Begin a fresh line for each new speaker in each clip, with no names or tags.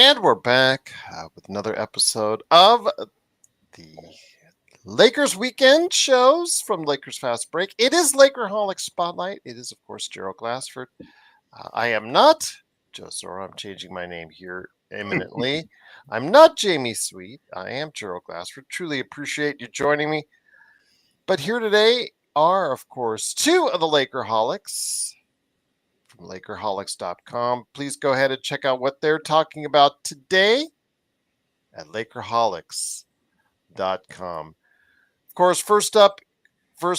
And we're back with another episode of the Lakers Weekend shows from Lakers Fast Break. It is Lakerholics Spotlight. It is, of course, Gerald Glassford. I am not Joe Soro. I'm changing my name here imminently. I'm not Jamie Sweet. I am Gerald Glassford. Truly appreciate you joining me. But here today are, of course, two of the Lakerholics from Lakerholics.com. Please go ahead and check out what they're talking about today at Lakerholics.com. Of course, first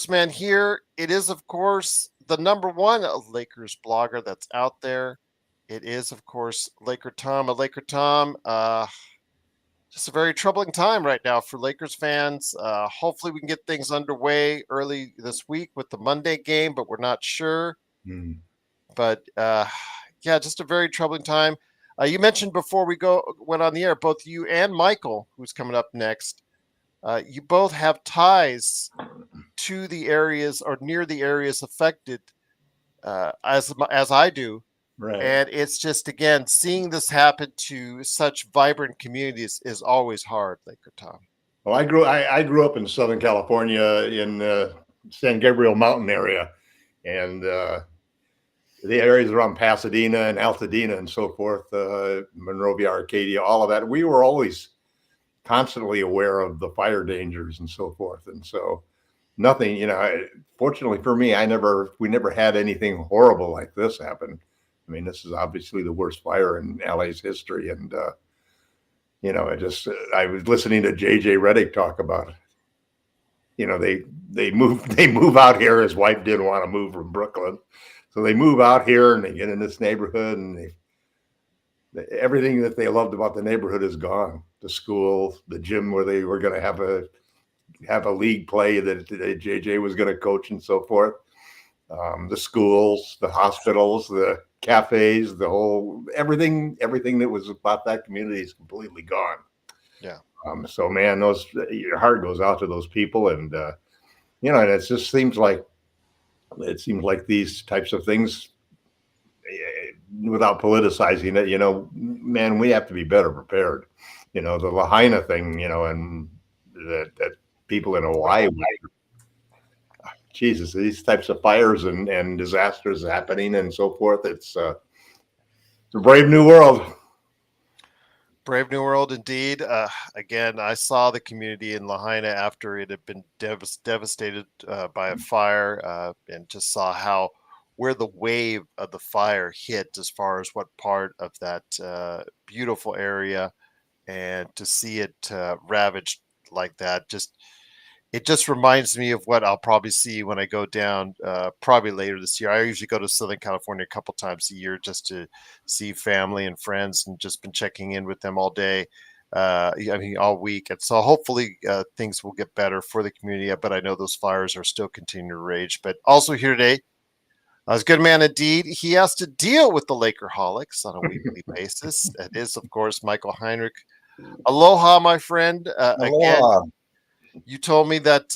man here, it is, of course, the number one Lakers blogger that's out there. It is, of course, Laker Tom. Laker Tom, just a very troubling time right now for Lakers fans. Hopefully we can get things underway early this week with the Monday game, but we're not sure. But yeah, just a very troubling time. You mentioned before we went on the air, both you and Michael, who's coming up next, you both have ties to the areas or near the areas affected, as I do.
Right.
And it's just, again, seeing this happen to such vibrant communities is always hard, Laker Tom.
Well, I grew up in Southern California in San Gabriel Mountain area, and the areas around Pasadena and Altadena and so forth, Monrovia, Arcadia, all of that. We were always constantly aware of the fire dangers and so forth. And so nothing, fortunately for me, we never had anything horrible like this happen. I mean, this is obviously the worst fire in LA's history. And, I was listening to JJ Redick talk about it. They move out here. His wife didn't want to move from Brooklyn. So they move out here and they get in this neighborhood, and everything that they loved about the neighborhood is gone. The school, the gym where they were going to have a league play that JJ was going to coach and so forth. The schools, the hospitals, the cafes, everything that was about that community is completely gone.
Yeah.
So man, your heart goes out to those people, and and it just seems like these types of things, without politicizing it, man, we have to be better prepared. The Lahaina thing, and that people in Hawaii, Jesus, these types of fires and disasters happening and so forth. It's a brave new world.
Brave New World indeed. Again, I saw the community in Lahaina after it had been devastated by a fire, and just saw where the wave of the fire hit as far as what part of that beautiful area, and to see it ravaged like that, it just reminds me of what I'll probably see when I go down probably later this year. I usually go to Southern California a couple times a year just to see family and friends, and just been checking in with them all day. All week. And so hopefully things will get better for the community. But I know those fires are still continuing to rage. But also here today, as good man indeed, he has to deal with the Lakerholics on a weekly basis. It is, of course, Michael Heinrich. Aloha, my friend. Again, you told me that,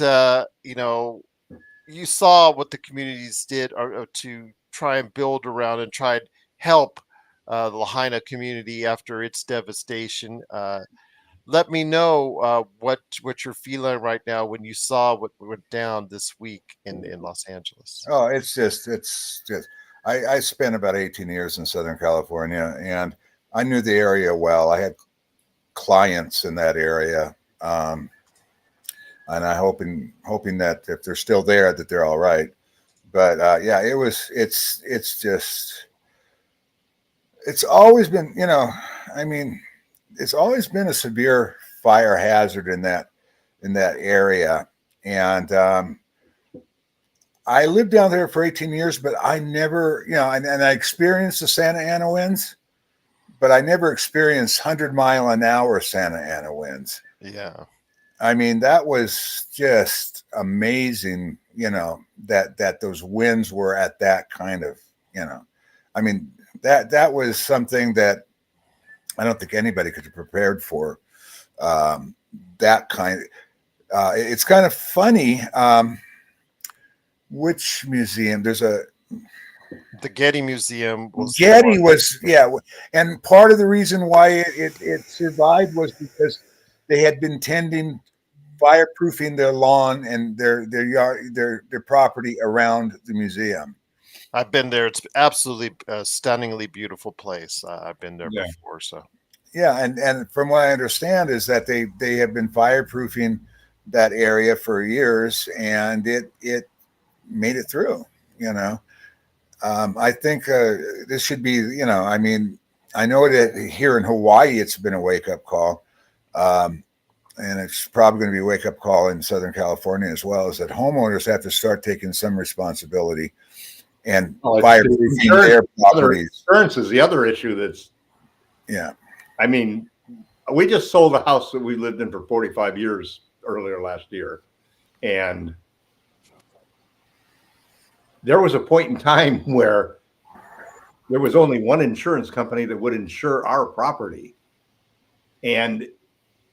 you saw what the communities did or to try and build around and try and help the Lahaina community after its devastation. Let me know what you're feeling right now when you saw what went down this week in Los Angeles.
Oh, it's just I spent about 18 years in Southern California, and I knew the area well. I had clients in that area. And I'm hoping that if they're still there, that they're all right. But yeah, it's always been, it's always been a severe fire hazard in that area. And I lived down there for 18 years, but I never, and I experienced the Santa Ana winds, but I never experienced 100-mile-an-hour Santa Ana winds.
Yeah.
I mean, that was just amazing, that those winds were at that kind of, that was something that I don't think anybody could have prepared for. That kind of, it's kind of funny. Which museum? There's
The Getty Museum was
Getty was, yeah, and part of the reason why it survived was because they had been tending fireproofing their lawn and their yard, their property around the museum.
I've been there. It's absolutely a stunningly beautiful place. I've been there
Yeah.
before, so
Yeah, and from what I understand is that they have been fireproofing that area for years, and it made it through. You know, I think this should be. You know, I mean, I know that here in Hawaii it's been a wake up call, and it's probably going to be a wake up call in Southern California as well. Is that homeowners have to start taking some responsibility and fireproofing their properties.
Insurance is the other issue. That's I mean, we just sold a house that we lived in for 45 years earlier last year. And there was a point in time where there was only one insurance company that would insure our property. And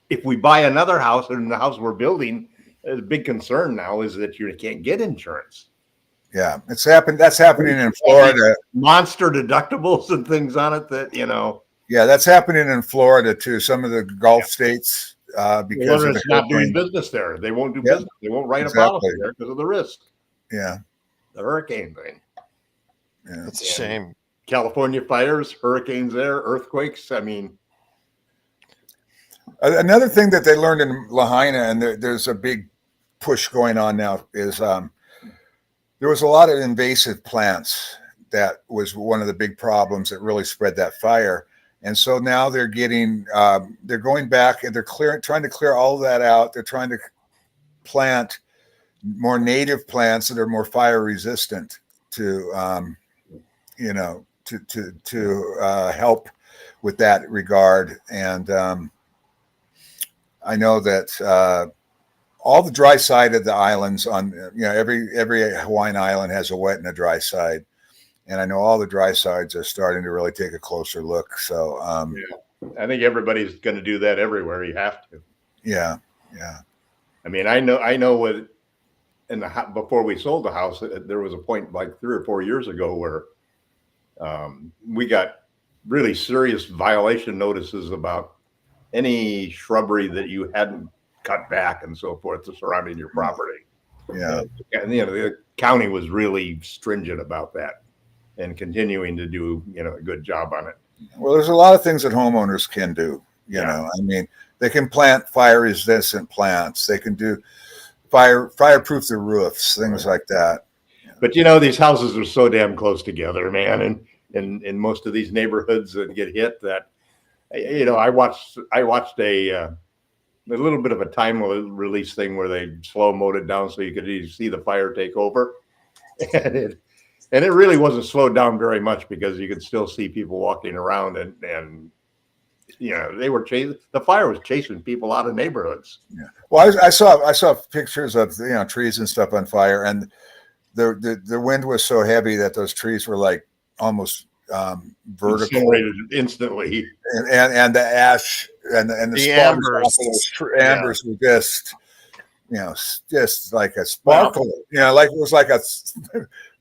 if we buy another house and the house we're building, the big concern now is that you can't get insurance.
Yeah, it's happened. That's happening in Florida.
Monster deductibles and things on it that, you know.
Yeah, that's happening in Florida too. Some of the Gulf states, because
it's not doing business there. They won't do business. They won't write a policy there because of the risk.
Yeah,
the hurricane thing.
Yeah,
it's a shame.
California fires, hurricanes there, earthquakes. I mean,
another thing that they learned in Lahaina, and there's a big push going on now, is there was a lot of invasive plants. That was one of the big problems that really spread that fire. And so now they're getting, they're going back and they're trying to clear all of that out. They're trying to plant more native plants that are more fire resistant to, you know, to help with that regard. And I know that all the dry side of the islands on, you know, every Hawaiian island has a wet and a dry side. And I know all the dry sides are starting to really take a closer look. So
yeah. I think everybody's going to do that everywhere. You have to.
Yeah.
I mean, I know what before we sold the house, there was a point like 3 or 4 years ago where we got really serious violation notices about any shrubbery that you hadn't cut back and so forth surrounding your property.
Yeah.
And you know, the county was really stringent about that and continuing to do, you know, a good job on it.
Well, there's a lot of things that homeowners can do. You know, I mean, they can plant fire resistant plants. They can do fireproof their roofs, things like that.
But you know, these houses are so damn close together, man, and in most of these neighborhoods that get hit, that, you know, I watched a little bit of a time release thing where they slow mowed it down so you could see the fire take over, and it really wasn't slowed down very much because you could still see people walking around and you know, the fire was chasing people out of neighborhoods.
Yeah. Well, I saw pictures of, you know, trees and stuff on fire, and the wind was so heavy that those trees were like almost vertical,
incinerated instantly,
and the ash and the ambers were just, you know, just like a sparkler, you know, like it was like a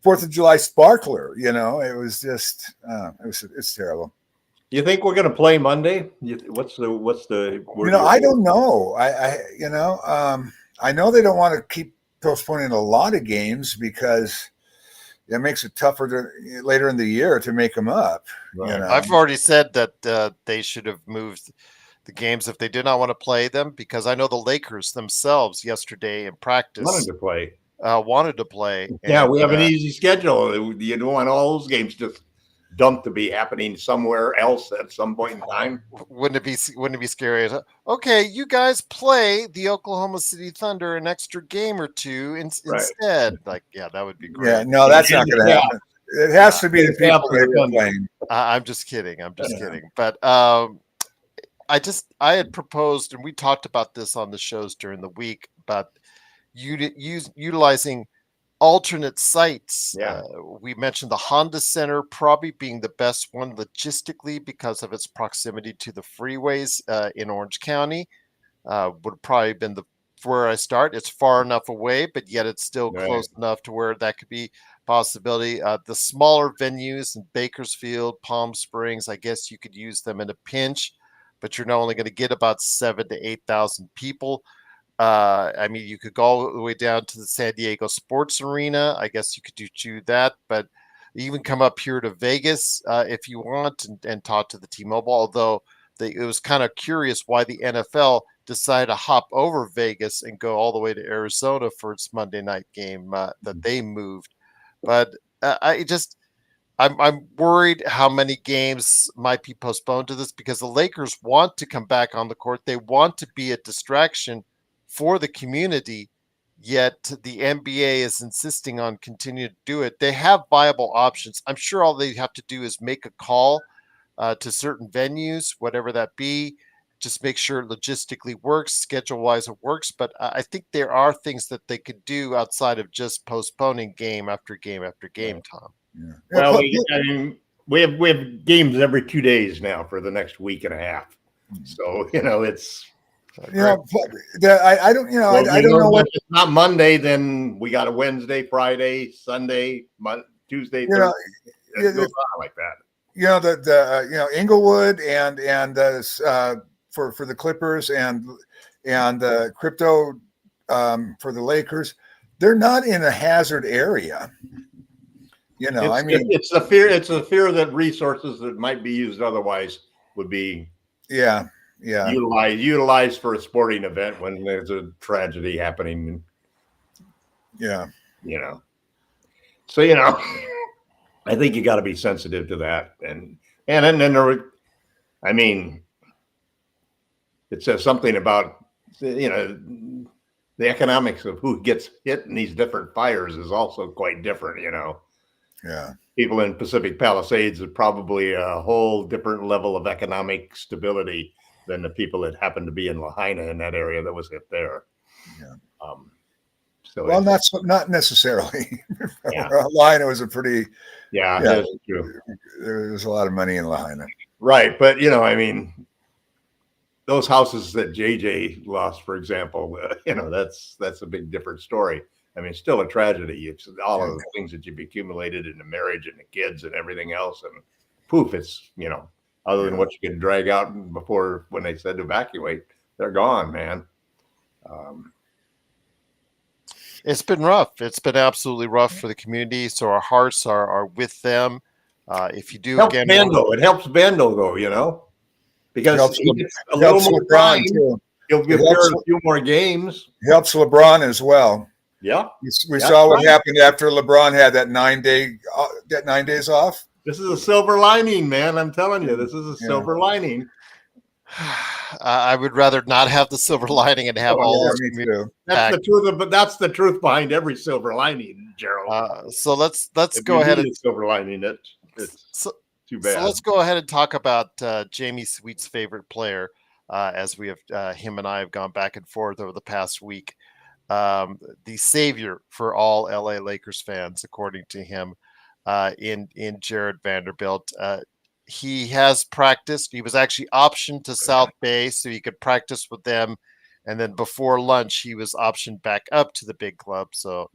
4th of July sparkler, you know. It was just it's terrible.
You think we're going to play Monday? What's the
you know, I don't know. You know, I know they don't want to keep postponing a lot of games because it makes it tougher later in the year to make them up.
Right.
You know?
I've already said that they should have moved the games if they did not want to play them, because I know the Lakers themselves yesterday in practice
wanted to play.
Yeah,
we have an easy schedule. You don't want all those games just dumped to be happening somewhere else at some point in time.
Wouldn't it be scary? Okay, you guys play the Oklahoma City Thunder an extra game or two instead. Like, yeah, that would be great.
Yeah, no, that's not going to happen. It has to be the people that are playing.
I'm just kidding. But I had proposed, and we talked about this on the shows during the week, about utilizing alternate sites. We mentioned the Honda Center probably being the best one logistically because of its proximity to the freeways in Orange County. Would probably been where I start. It's far enough away, but yet it's still close enough to where that could be possibility. The smaller venues in Bakersfield, Palm Springs, I guess you could use them in a pinch, but you're not only going to get about 7,000 to 8,000 people. I mean, you could go all the way down to the San Diego Sports Arena. I guess you could do that, but even come up here to Vegas if you want and talk to the T-Mobile. Although it was kind of curious why the NFL decided to hop over Vegas and go all the way to Arizona for its Monday night game that they moved. But I'm worried how many games might be postponed to this because the Lakers want to come back on the court. They want to be a distraction for the community, yet the NBA is insisting on continuing to do it. They have viable options. I'm sure all they have to do is make a call to certain venues, whatever that be, just make sure it logistically works, schedule-wise it works. But I think there are things that they could do outside of just postponing game after game after game, Tom.
Yeah.
Well, we have games every 2 days now for the next week and a half. So, it's...
I don't, I don't know what.
If it's not Monday, then we got a Wednesday, Friday, Sunday, Tuesday, Thursday. It goes on like that.
Inglewood and for the Clippers and crypto for the Lakers, they're not in a hazard area.
It's a fear. It's a fear that resources that might be used otherwise would be utilized for a sporting event when there's a tragedy happening. So I think you got to be sensitive to that, and then it says something about the economics of who gets hit in these different fires is also quite different. People in Pacific Palisades are probably a whole different level of economic stability than the people that happen to be in Lahaina in that area that was hit there.
Not necessarily. Lahaina was a pretty.
That's true.
There was a lot of money in Lahaina.
Right, but those houses that JJ lost, for example, that's a big different story. I mean, it's still a tragedy. It's all of the things that you've accumulated in the marriage and the kids and everything else, and poof, it's other than what you can drag out before when they said evacuate, they're gone, man.
It's been rough. It's been absolutely rough for the community. So our hearts are with them. If you do
it helps Bando though, because he gets a little more time. He'll give her a few more games.
Helps LeBron as well.
Yeah,
we saw what happened after LeBron had that 9 days off.
This is a silver lining, man. I'm telling you, this is a silver lining.
I would rather not have the silver lining and have all this.
That's the truth, but that's the truth behind every silver lining, Gerald.
So let's go ahead and
silver lining. It's too bad.
So let's go ahead and talk about Jamie Sweet's favorite player, as we have him and I have gone back and forth over the past week. The savior for all LA Lakers fans, according to him, in Jared Vanderbilt. He has practiced. He was actually optioned to South Bay so he could practice with them. And then before lunch, he was optioned back up to the big club. So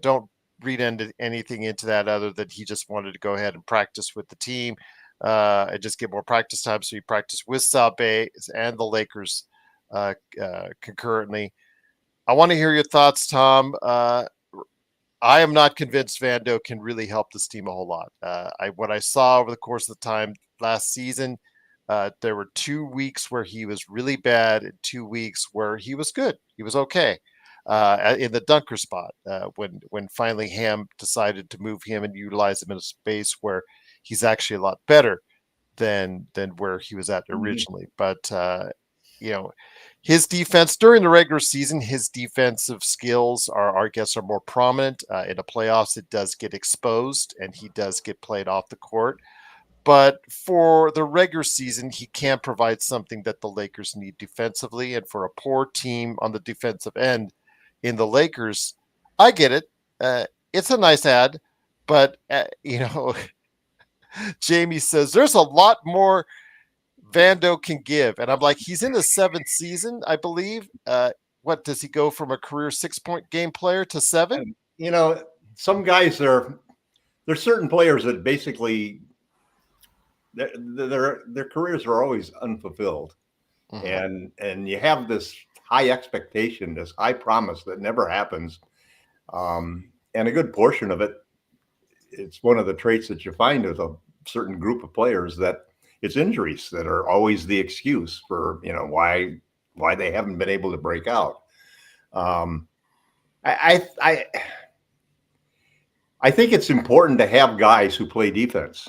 don't read anything into that other than he just wanted to go ahead and practice with the team and just get more practice time. So he practiced with South Bay and the Lakers concurrently. I want to hear your thoughts, Tom. I am not convinced Vando can really help this team a whole lot. What I saw over the course of the time last season, there were 2 weeks where he was really bad and 2 weeks where he was good. He was okay in the dunker spot when finally Ham decided to move him and utilize him in a space where he's actually a lot better than where he was at originally. But his defense during the regular season, his defensive skills are more prominent. In the playoffs, it does get exposed and he does get played off the court. But for the regular season, he can provide something that the Lakers need defensively. And for a poor team on the defensive end in the Lakers, I get it. It's a nice ad, but Jamie says there's a lot more Vando can give. And I'm like, he's in his 7th season, I believe. What does he go from a career 6-point game player to 7?
Some guys are there's certain players that basically their careers are always unfulfilled, and you have this high expectation, this high promise that never happens, and a good portion of it, it's one of the traits that you find with a certain group of players, that it's injuries that are always the excuse for why they haven't been able to break out. I think it's important to have guys who play defense,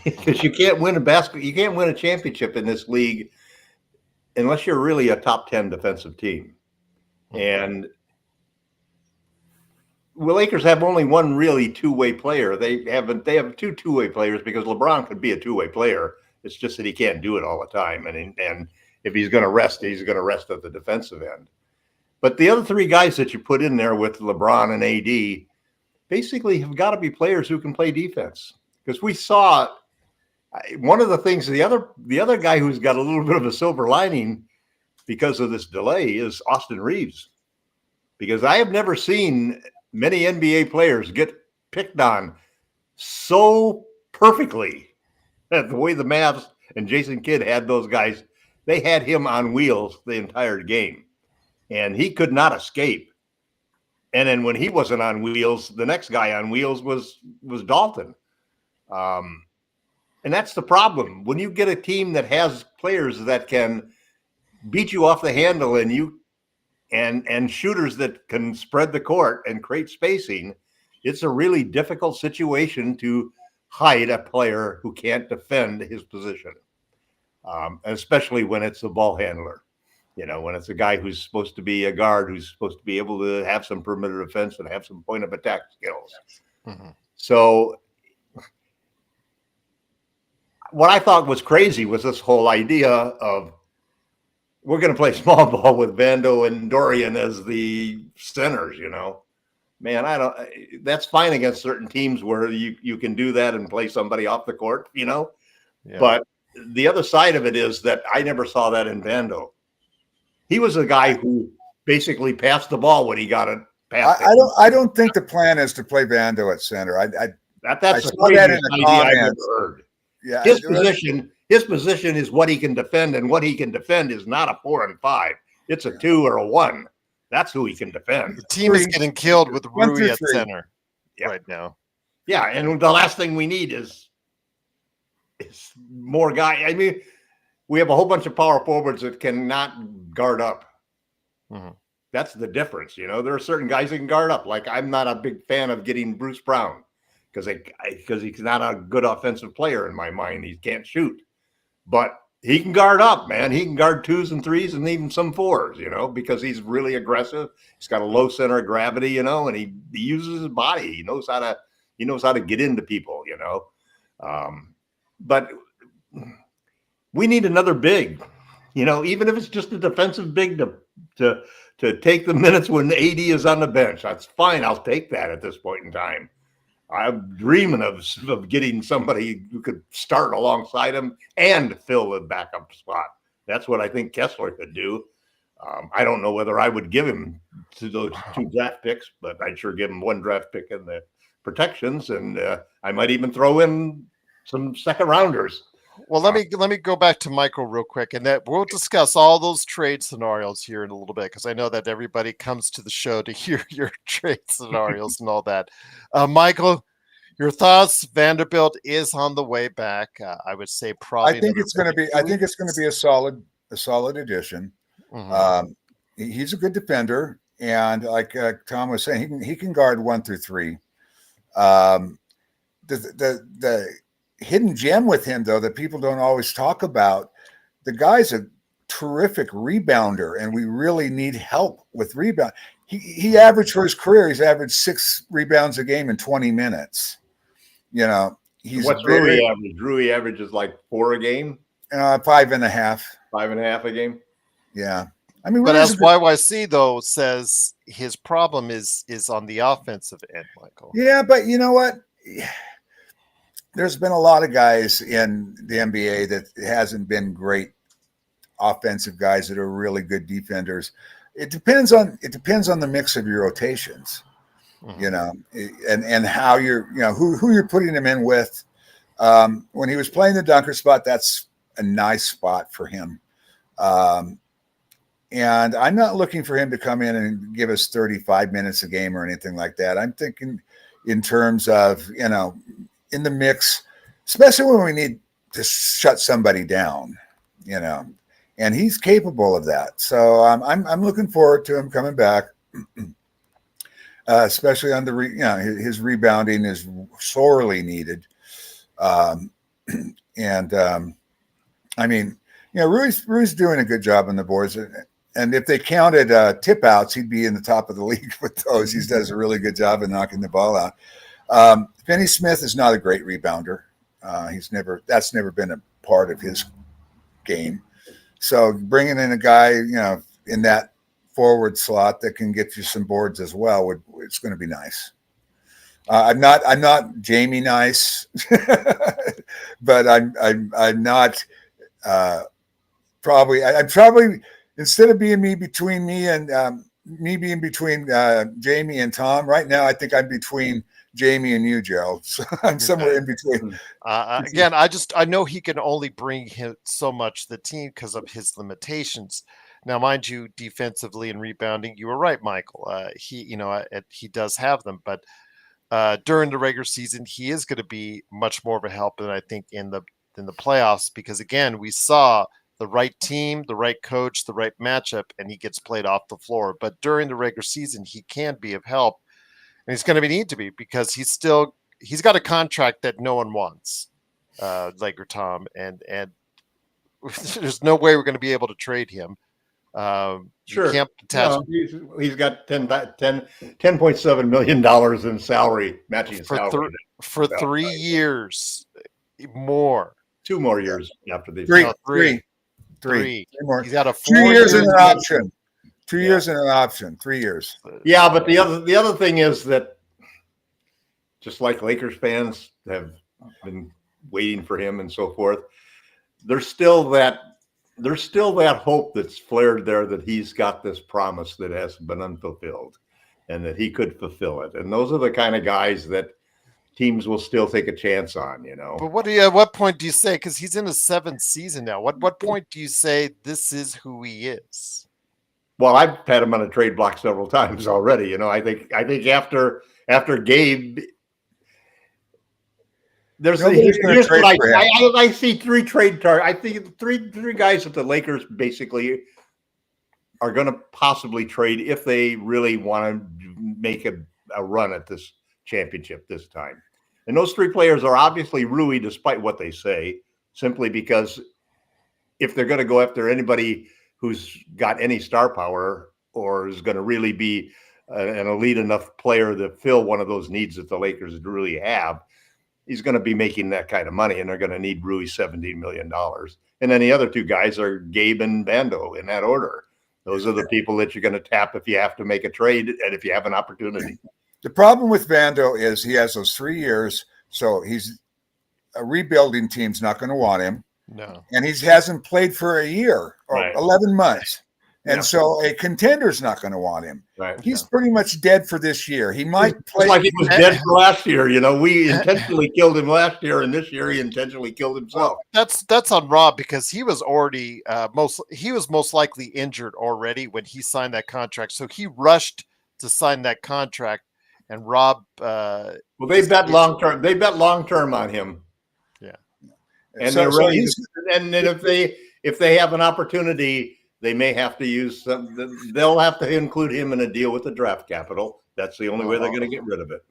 because you can't win a championship in this league unless you're really a top 10 defensive team. And the Lakers have only one really two-way player. They have two two-way players, because LeBron could be a two-way player. It's just that he can't do it all the time. And if he's going to rest, he's going to rest at the defensive end. But the other three guys that you put in there with LeBron and AD basically have got to be players who can play defense. Because we saw one of the things, the other guy who's got a little bit of a silver lining because of this delay is Austin Reeves. Because I have never seen many NBA players get picked on so perfectly. The way the Mavs and Jason Kidd had those guys, they had him on wheels the entire game, and he could not escape. And then when he wasn't on wheels, the next guy on wheels was Dalton. And that's the problem. When you get a team that has players that can beat you off the handle and shooters that can spread the court and create spacing, it's a really difficult situation to hide a player who can't defend his position, especially when it's a ball handler. When it's a guy who's supposed to be a guard, who's supposed to be able to have some perimeter defense and have some point of attack skills. So what I thought was crazy was this whole idea of, we're going to play small ball with Vando and Dorian as the centers, Man, that's fine against certain teams where you can do that and play somebody off the court, Yeah. But the other side of it is that I never saw that in Vando. He was a guy who basically passed the ball when he got it passed.
I don't think the plan is to play Vando at center.
That's the craziest idea I've ever heard.
Yeah,
his position is what he can defend, and what he can defend is not a 4 and 5. It's a 2 or a 1. That's who he can defend.
The team is getting killed with Rui at center right now.
Yeah, and the last thing we need is more guys. I mean, we have a whole bunch of power forwards that cannot guard up. That's the difference. There are certain guys that can guard up. Like, I'm not a big fan of getting Bruce Brown because he's not a good offensive player in my mind. He can't shoot, but he can guard up, man. He can guard 2s and 3s and even some 4s, because he's really aggressive. He's got a low center of gravity, and he uses his body. He knows how to get into people, But we need another big, even if it's just a defensive big to take the minutes when the AD is on the bench. That's fine. I'll take that at this point in time. I'm dreaming of getting somebody who could start alongside him and fill the backup spot. That's what I think Kessler could do. I don't know whether I would give him to those 2 draft picks, but I'd sure give him 1 draft pick in the protections, and I might even throw in some second rounders.
Well, let me go back to Michael real quick, and that we'll discuss all those trade scenarios here in a little bit, because I know that everybody comes to the show to hear your trade scenarios and all that. Michael, your thoughts? Vanderbilt is on the way back. I would say probably.
I think it's going to be a solid addition. He's a good defender, and like Tom was saying, he can guard 1 through 3. The hidden gem with him, though, that people don't always talk about, the guy's a terrific rebounder, and we really need help with rebound. He averaged for his career, he's averaged 6 rebounds a game in 20 minutes.
What's Rui average? Rui averages like 4 a game?
5.5.
5.5 a game?
Yeah. I mean,
but as YYC though says, his problem is on the offensive end, Michael.
Yeah, but you know what? There's been a lot of guys in the NBA that hasn't been great offensive guys that are really good defenders. It depends on the mix of your rotations. you know, and how you're, you know, who you're putting him in with. When he was playing the dunker spot, that's a nice spot for him. And I'm not looking for him to come in and give us 35 minutes a game or anything like that. I'm thinking in terms of, you know, in the mix, especially when we need to shut somebody down, you know, and he's capable of that. So I'm looking forward to him coming back, especially on the, you know, his rebounding is sorely needed. I mean, you know, Rui's doing a good job on the boards. And if they counted tip outs, he'd be in the top of the league with those. He does a really good job of knocking the ball out. Finney Smith is not a great rebounder. That's never been a part of his game. So bringing in a guy, you know, in that forward slot that can get you some boards as well, it's going to be nice. I'm not Jamie nice, but I'm not probably. I'm probably, instead of being between me and Jamie and Tom right now, I think I'm between Jamie and you, Gerald. So I'm somewhere in between.
Again, I know he can only bring so much to the team because of his limitations. Now, mind you, defensively and rebounding, you were right, Michael. He does have them, but during the regular season, he is going to be much more of a help than I think in the playoffs, because again, we saw the right team, the right coach, the right matchup, and he gets played off the floor. But during the regular season, he can be of help, and he's going to need to be, because he's got a contract that no one wants, Laker Tom, and there's no way we're going to be able to trade him.
Sure.
Can't attach.
No, he's got $10.7 million in salary, matching salary.
For 3 years more.
2 more years after the
Three more.
He's got a
2 years and an option. 2 years and an option. 3 years.
Yeah, but the other thing is that, just like Lakers fans have been waiting for him and so forth, there's still that hope that's flared there that he's got this promise that has been unfulfilled and that he could fulfill it. And those are the kind of guys that teams will still take a chance on, you know.
But what point do you say, because he's in his 7th season now, what point do you say this is who he is?
Well, I've had him on a trade block several times already. You know, I think after Gabe, here's what I see: 3 trade targets. I think three guys that the Lakers basically are going to possibly trade if they really want to make a run at this championship this time. And those 3 players are obviously Rui, despite what they say, simply because if they're going to go after anybody who's got any star power or is going to really be an elite enough player to fill one of those needs that the Lakers really have, he's going to be making that kind of money, and they're going to need Rui $17 million. And then the other 2 guys are Gabe and Bando, in that order. Those are the people that you're going to tap if you have to make a trade and if you have an opportunity.
The problem with Bando is he has those 3 years, so he's a rebuilding team's not going to want him.
No.
And he hasn't played for a year or 11 months. And
Yeah.
So a contender's not going to want him.
Right.
He's pretty much dead for this year. He might play.
Like he was dead for last year. You know, we intentionally killed him last year, and this year he intentionally killed himself.
That's on Rob, because he was already most likely injured already when he signed that contract. So he rushed to sign that contract, and Rob.
Well, they bet long term. They bet long term on him.
Yeah,
and they're ready. And then if they have an opportunity, they may have to use some. They'll have to include him in a deal with the draft capital. That's the only way they're going to get rid of it.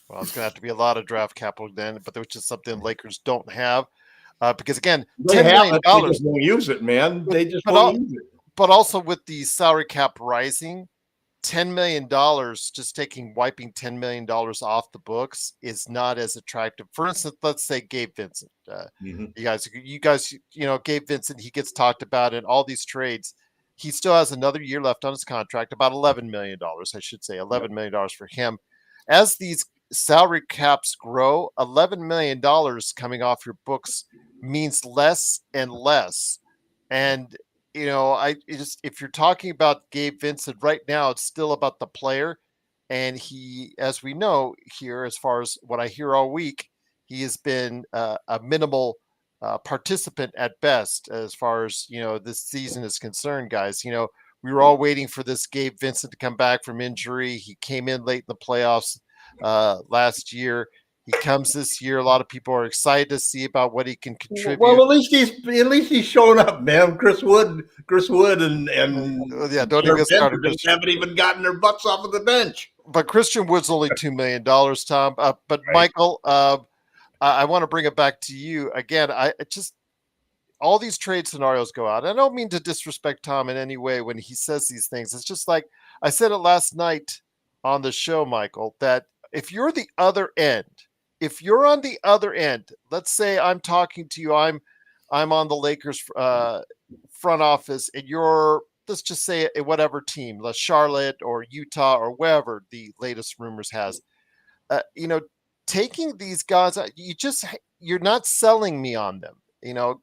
Well, it's going to have to be a lot of draft capital then, but which is something Lakers don't have, because again,
$10 million. They just won't use it, man. They just won't use it.
But also with the salary cap rising, $10 million, wiping $10 million off the books is not as attractive. For instance, let's say Gabe Vincent. You guys, Gabe Vincent, he gets talked about in all these trades. He still has another year left on his contract, about $11 million, I should say, $11 million for him. As these salary caps grow, $11 million coming off your books means less and less. And if you're talking about Gabe Vincent right now, it's still about the player. and he, as we know here, as far as what I hear all week, he has been a minimal participant at best as far as this season is concerned, guys. We were all waiting for this Gabe Vincent to come back from injury. He came in late in the playoffs last year. He comes this year. A lot of people are excited to see about what he can contribute.
Well, at least he's showing up, man. Chris Wood, and
yeah, don't even get started.
Haven't even gotten their butts off of the bench.
But Christian Wood's only $2 million, Tom. But right. Michael, I want to bring it back to you again. I just all these trade scenarios go out. I don't mean to disrespect Tom in any way when he says these things. It's just like I said it last night on the show, Michael, that if you're the other end, if you're on the other end, let's say I'm talking to you, I'm on the Lakers front office, and you're, let's just say whatever team, Charlotte or Utah or wherever the latest rumors has, taking these guys, you're not selling me on them.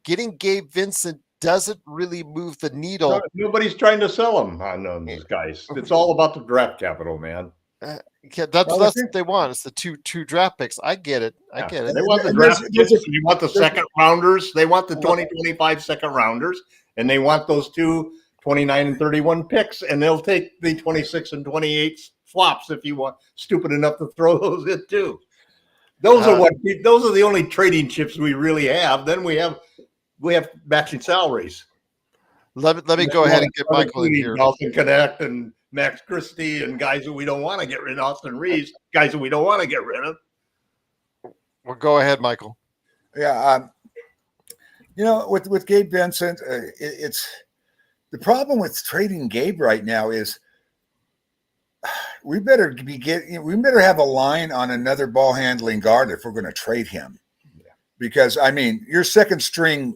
Getting Gabe Vincent doesn't really move the needle.
No, nobody's trying to sell them on these guys. It's all about the draft capital, man.
That's what they want. It's the two draft picks. I get it. I get it.
They want the draft picks. You want the second rounders. They want the 2025 second rounders, and they want those two 29 and 31 picks, and they'll take the 26 and 28 flops if you want. Stupid enough to throw those in too. Those are the only trading chips we really have. Then we have matching salaries.
Let me go ahead and get Michael in here.
Dalton Connect and Max Christie and guys that we don't want to get rid of. Austin Reeves, guys that we don't want to get rid of.
Well, go ahead, Michael.
Yeah, with Gabe Vincent, it's the problem with trading Gabe right now is we better have a line on another ball handling guard if we're going to trade him, because I mean your second string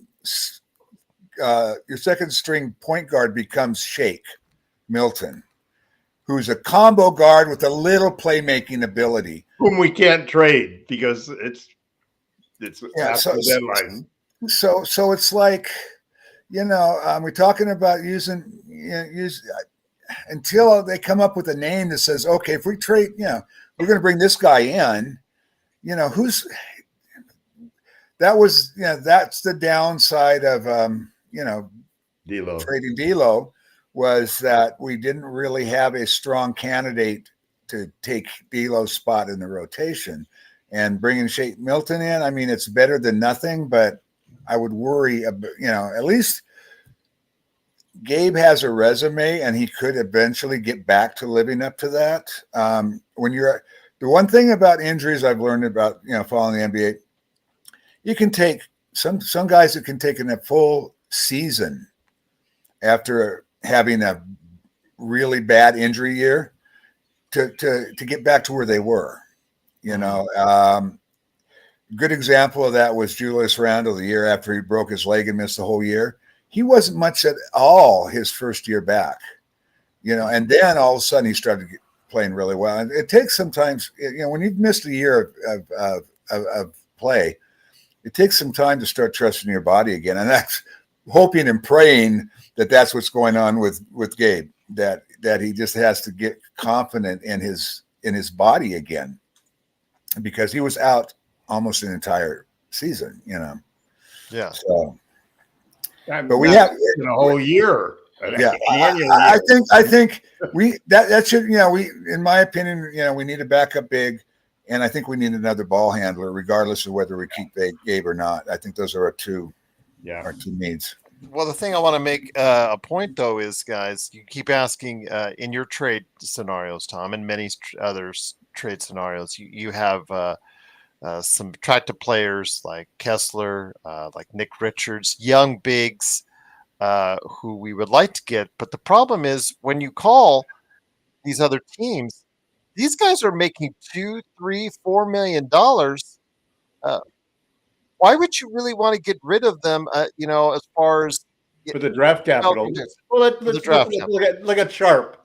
point guard becomes Shake Milton, who's a combo guard with a little playmaking ability,
whom we can't trade because it's after the deadline.
So it's like, we're talking about use until they come up with a name that says, okay, if we trade, we're going to bring this guy in, that's the downside of,
D'Lo.
Trading D'Lo, was that we didn't really have a strong candidate to take D'Lo's spot in the rotation, and bringing Shake Milton in. I mean, it's better than nothing, but I would worry about, at least Gabe has a resume and he could eventually get back to living up to that. The one thing about injuries I've learned about, following the NBA, you can take some guys that can take in a full season after having a really bad injury year to get back to where they were. Good example of that was Julius Randle the year after he broke his leg and missed the whole year. He wasn't much at all his first year back, and then all of a sudden he started playing really well. And it takes sometimes, when you've missed a year of play, it takes some time to start trusting your body again. And that's hoping and praying that that's what's going on with Gabe, that he just has to get confident in his body again, because he was out almost an entire season,
Yeah.
So, but we have
in a whole year.
Yeah, I think that should, in my opinion, we need a backup big, and I think we need another ball handler, regardless of whether we keep Gabe or not. I think those are our two needs.
Well, the thing I want to make a point, though, is, guys, you keep asking in your trade scenarios, Tom, and many other trade scenarios, you have some attractive players like Kessler, like Nick Richards, young bigs who we would like to get. But the problem is when you call these other teams, these guys are making $2, $3, $4 million. Why would you really want to get rid of them? As far as
for the draft capital. Well, look at Sharp.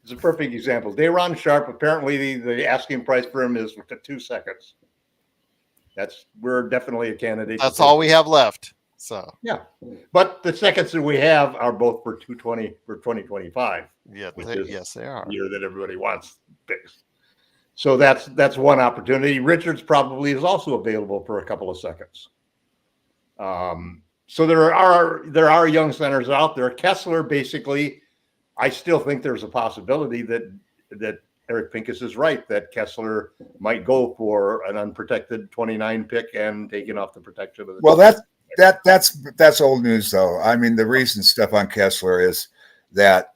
It's a perfect example. Day'Ron Sharp. Apparently, the asking price for him is 2 seconds. We're definitely a candidate.
That's all we have left. So
Yeah, but the seconds that we have are both for 220 for 2025.
yeah,
Which is
yes, they are.
the year that everybody wants picks. So that's one opportunity. Richards probably is also available for a couple of seconds. So there are young centers out there. Kessler, basically, I still think there's a possibility that Eric Pincus is right, that Kessler might go for an unprotected 29 pick and taking off the protection of the.
Well, that's old news, though. I mean, the reason Stefan Kessler is that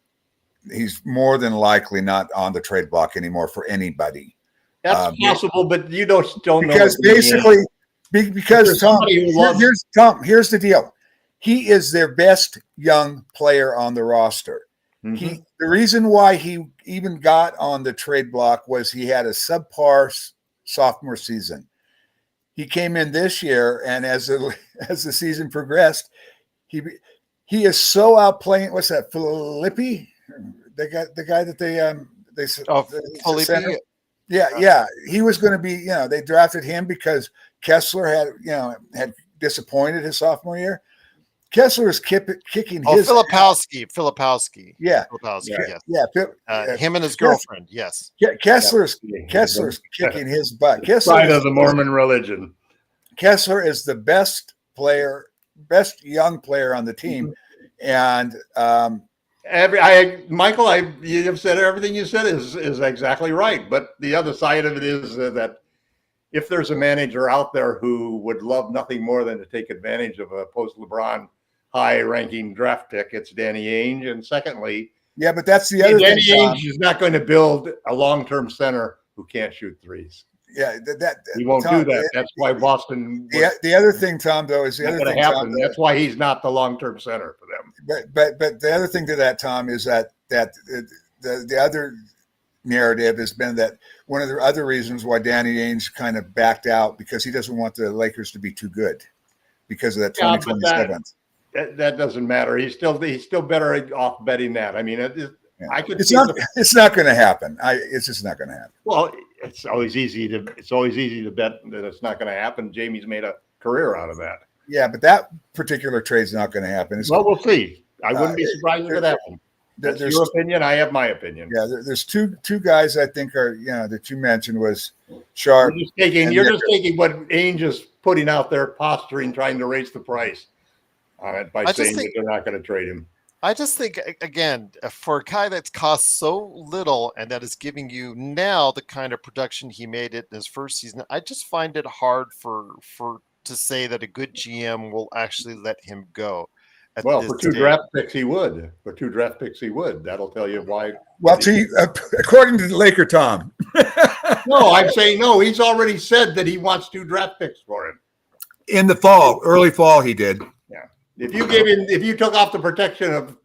he's more than likely not on the trade block anymore for anybody.
That's possible, but you don't
because
know.
Basically, because Tom, here's the deal. He is their best young player on the roster. Mm-hmm. The reason why he even got on the trade block was he had a subpar sophomore season. He came in this year, and as the season progressed, he is so outplaying. What's that, Filippi? The guy that they
Filippi.
Yeah. He was going to be. They drafted him because Kessler had disappointed his sophomore year. Kessler is kicking his.
Filipowski.
Yeah.
Filipowski, yes.
Yeah.
Him and his girlfriend. Yes.
Kessler's kicking his butt.
Side of the Mormon religion.
Kessler is the best young player on the team, and
Michael, you have said everything you said is exactly right. But the other side of it is that if there's a manager out there who would love nothing more than to take advantage of a post-LeBron high-ranking draft pick, it's Danny Ainge. And secondly,
but that's the other
thing. Danny
Ainge
is not going to build a long-term center who can't shoot threes.
Yeah,
he won't do that. That's why Boston.
The other thing, Tom, though, is the other thing.
Tom, that's why he's not the long-term center for them.
But the other thing to that, Tom, is that the other narrative has been that one of the other reasons why Danny Ainge kind of backed out because he doesn't want the Lakers to be too good because of that 2027.
That doesn't matter. He's still better off betting that. I mean,
It's not going to happen. It's just not going to happen.
Well, it's always easy to bet that it's not going to happen. Jamie's made a career out of that.
Yeah, but that particular trade's not going to happen.
We'll see. I wouldn't be surprised if it happened. That's your opinion. I have my opinion.
Yeah, there's two guys I think are that you mentioned was Sharp.
You're just taking what Ainge is putting out there, posturing, trying to raise the price on it by saying that they're not going to trade him.
I just think, again, for a guy that's cost so little and that is giving you now the kind of production he made it in his first season, I just find it hard to say that a good GM will actually let him go.
Well, for two draft picks, he would. That'll tell you why.
Well, according to the Laker Tom.
No, I'm saying no. He's already said that he wants 2 draft picks for him.
In the fall, early fall, he did.
Yeah. If you took off the protection of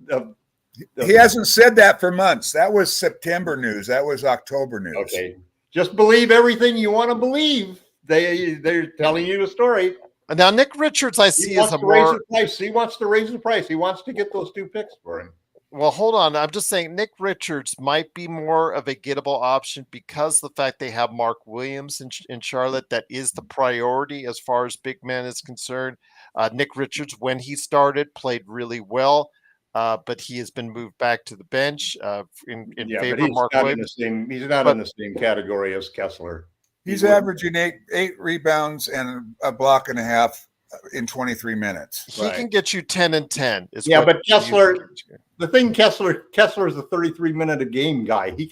he hasn't said that for months. That was September news. That was October news.
Okay. Just believe everything you want to believe. They're telling you a story.
Now, Nick Richards, I see as a
raise the price. He wants to raise the price. He wants to get those 2 picks for him.
Well, hold on. I'm just saying Nick Richards might be more of a gettable option because the fact they have Mark Williams in Charlotte, that is the priority as far as big man is concerned. Nick Richards, when he started, played really well, but he has been moved back to the bench in favor of Mark Williams.
He's not in the same category as Kessler.
He's averaging eight rebounds and a block and a half in 23 minutes.
He can get you 10 and 10.
But Kessler, the thing, Kessler is a 33-minute a game guy. You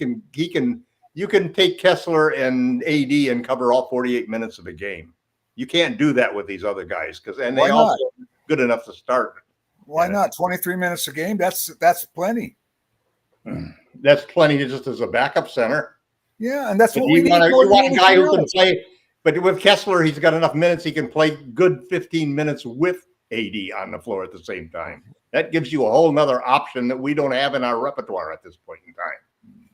can take Kessler and AD and cover all 48 minutes of a game. You can't do that with these other guys they also good enough to start.
Why not? 23 minutes a game. That's plenty.
That's plenty just as a backup center.
Yeah, and that's what
we need. You want a guy who can play, but with Kessler, he's got enough minutes. He can play good 15 minutes with AD on the floor at the same time. That gives you a whole nother option that we don't have in our repertoire at this point in time.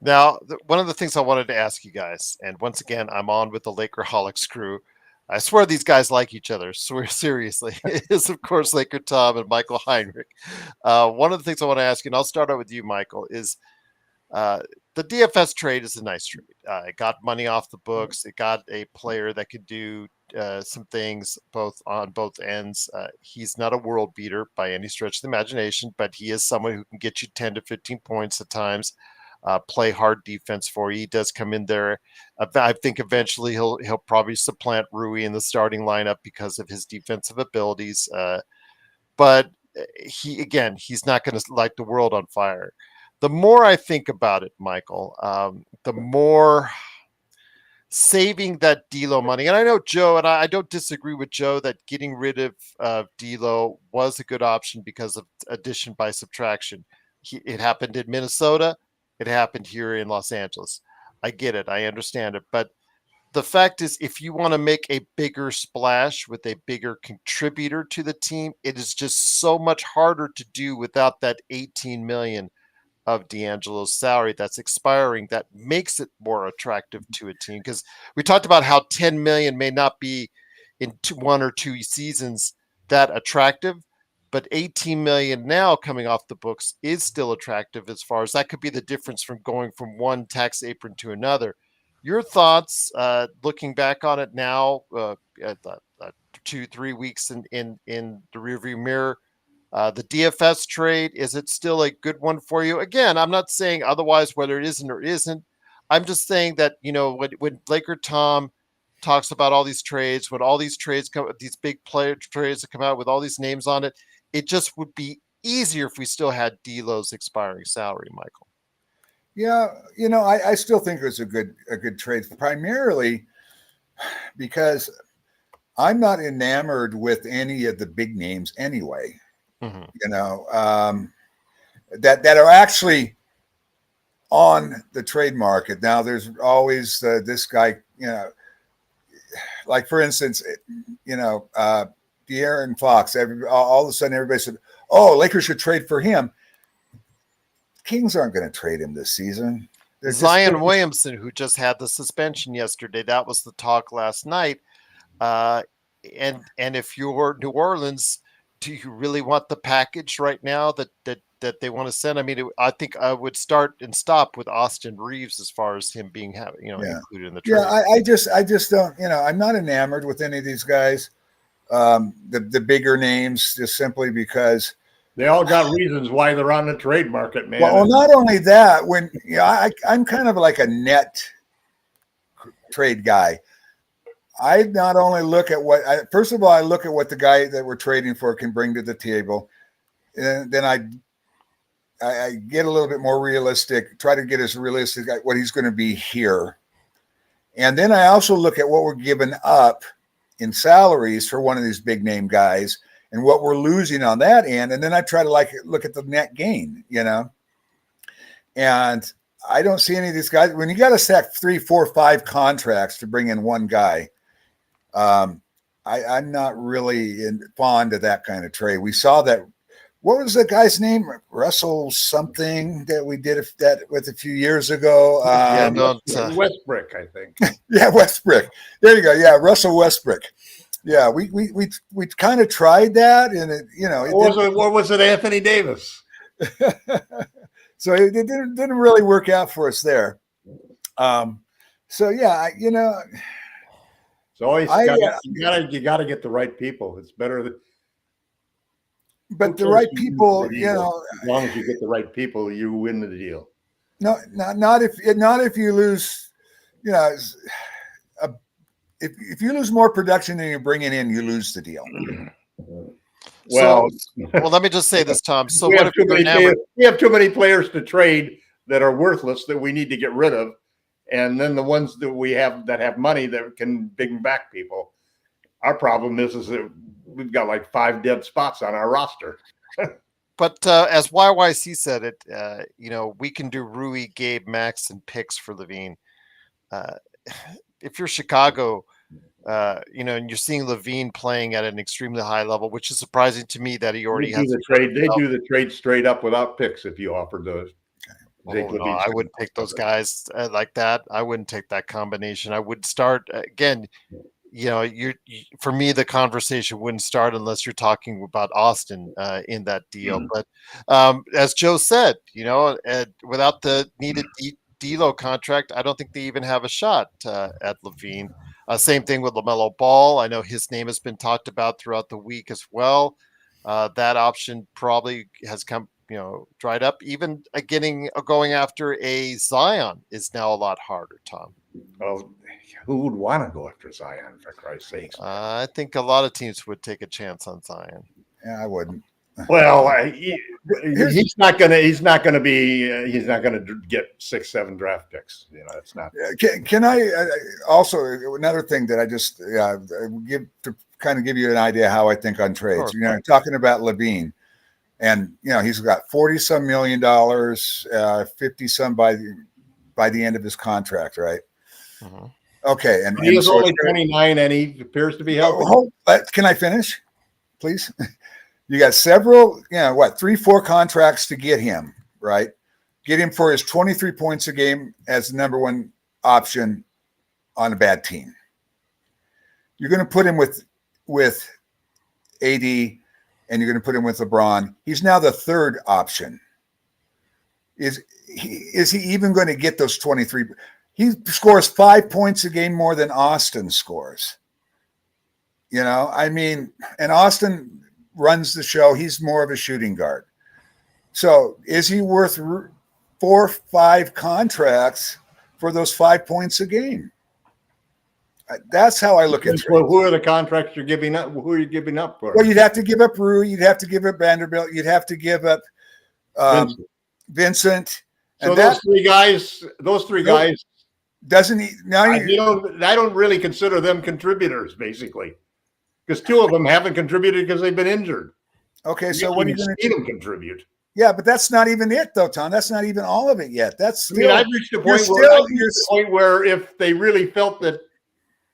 Now, one of the things I wanted to ask you guys, and once again, I'm on with the Lakerholics crew. I swear these guys like each other. Seriously, is of course Laker Tom and Michael Heinrich. One of the things I want to ask you, and I'll start out with you, Michael, is the DFS trade is a nice trade. It got money off the books. It got a player that could do some things on both ends. He's not a world beater by any stretch of the imagination, but he is someone who can get you 10 to 15 points at times. Play hard defense for you. He does come in there. I think eventually he'll probably supplant Rui in the starting lineup because of his defensive abilities. But he's not going to light the world on fire. The more I think about it, Michael, the more saving that D'Lo money. And I know Joe, and I don't disagree with Joe that getting rid of D'Lo was a good option because of addition by subtraction. It happened in Minnesota. It happened here in Los Angeles. I get it. I understand it. But the fact is, if you want to make a bigger splash with a bigger contributor to the team, it is just so much harder to do without that 18 million of D'Angelo's salary that's expiring. That makes it more attractive to a team, because we talked about how 10 million may not be in 1 or 2 seasons that attractive, but 18 million now coming off the books is still attractive, as far as that could be the difference from going from one tax apron to another. Your thoughts, looking back on it now, at 2-3 weeks in the rearview mirror, the DFS trade, is it still a good one for you? Again, I'm not saying otherwise whether it isn't or isn't. I'm just saying that, when Laker Tom talks about all these trades, when all these trades come, these big player trades that come out with all these names on it, it just would be easier if we still had D'Lo's expiring salary, Michael.
Yeah, I still think it was a good trade, primarily because I'm not enamored with any of the big names anyway.
Mm-hmm.
That are actually on the trade market. Now there's always this guy, like for instance, De'Aaron Fox. All of a sudden, everybody said, "Oh, Lakers should trade for him." Kings aren't going to trade him this season.
Zion Williamson, who just had the suspension yesterday, that was the talk last night. And if you're New Orleans, do you really want the package right now that they want to send? I mean, I think I would start and stop with Austin Reeves as far as him being included in the trade.
Yeah, I just don't. I'm not enamored with any of these guys. The bigger names, just simply because
they all got reasons why they're on the trade market, man.
Well, not only that, when I'm kind of like a net trade guy. I not only look at first of all, I look at what the guy that we're trading for can bring to the table, and then I get a little bit more realistic, try to get as realistic what he's going to be here. And then I also look at what we're giving up in salaries for one of these big name guys and what we're losing on that end. And then I try to look at the net gain, and I don't see any of these guys. When you got to stack 3, 4, 5 contracts to bring in one guy, I'm not really fond of that kind of trade. We saw that. What was the guy's name? Russell something that we did that with a few years ago.
Westbrook, I think.
Yeah, Westbrook. There you go. Yeah, Russell Westbrook. Yeah, we kind of tried that, and
what was it? Anthony Davis.
So it didn't really work out for us there. So yeah,
it's always you got to get the right people. It's better that.
But the right people,
as long as you get the right people, you win the deal.
No, not if you lose. If you lose more production than you're bringing in, you lose the deal.
Well, let me just say this, Tom. So we have
too many players to trade that are worthless that we need to get rid of, and then the ones that we have that have money that can bring back people. Our problem is that we've got like 5 dead spots on our roster.
But as YYC said it, we can do Rui, Gabe, Max, and picks for Levine. If you're Chicago, and you're seeing Levine playing at an extremely high level, which is surprising to me that he already has
the trade. They do the trade straight up without picks if you offer those.
No, I wouldn't take those guys like that. I wouldn't take that combination. I would start again. For me, the conversation wouldn't start unless you're talking about Austin in that deal. But as Joe said, without the needed D'Lo contract, I don't think they even have a shot at Levine. Same thing with LaMelo Ball. I know his name has been talked about throughout the week as well. That option probably has come, dried up. Even going after a Zion is now a lot harder, Tom.
Well, who would want to go after Zion, for Christ's sakes?
I think a lot of teams would take a chance on Zion.
Yeah, I wouldn't.
Well, he's not going to get 6-7 draft picks. It's not.
Can I also another thing that I just give to kind of give you an idea how I think on trades.
Sure.
Talking about Levine, and he's got $40-some million, 50-some by the end of his contract, right?
Mm-hmm.
Okay, and
he is only 29, and he appears to be healthy.
Can I finish, please? You got several, 3-4 contracts to get him, right? Get him for his 23 points a game as the number one option on a bad team. You're going to put him with AD, and you're going to put him with LeBron. He's now the third option. Is he even going to get those 23? He scores 5 points a game more than Austin scores. And Austin runs the show. He's more of a shooting guard. So is he worth 4 or 5 contracts for those 5 points a game? That's how I look at it.
Well, who are the contracts you're giving up? Who are you giving up for?
Well, you'd have to give up Rue. You'd have to give up Vanderbilt. You'd have to give up Vincent.
So those three guys
doesn't he now?
I don't really consider them contributors, basically, because 2 of them haven't contributed because they've been injured.
Okay, so what are you going
to see them contribute?
Yeah, but that's not even it, though, Tom. That's not even all of it yet. That's still.
I've reached a point where if they really felt that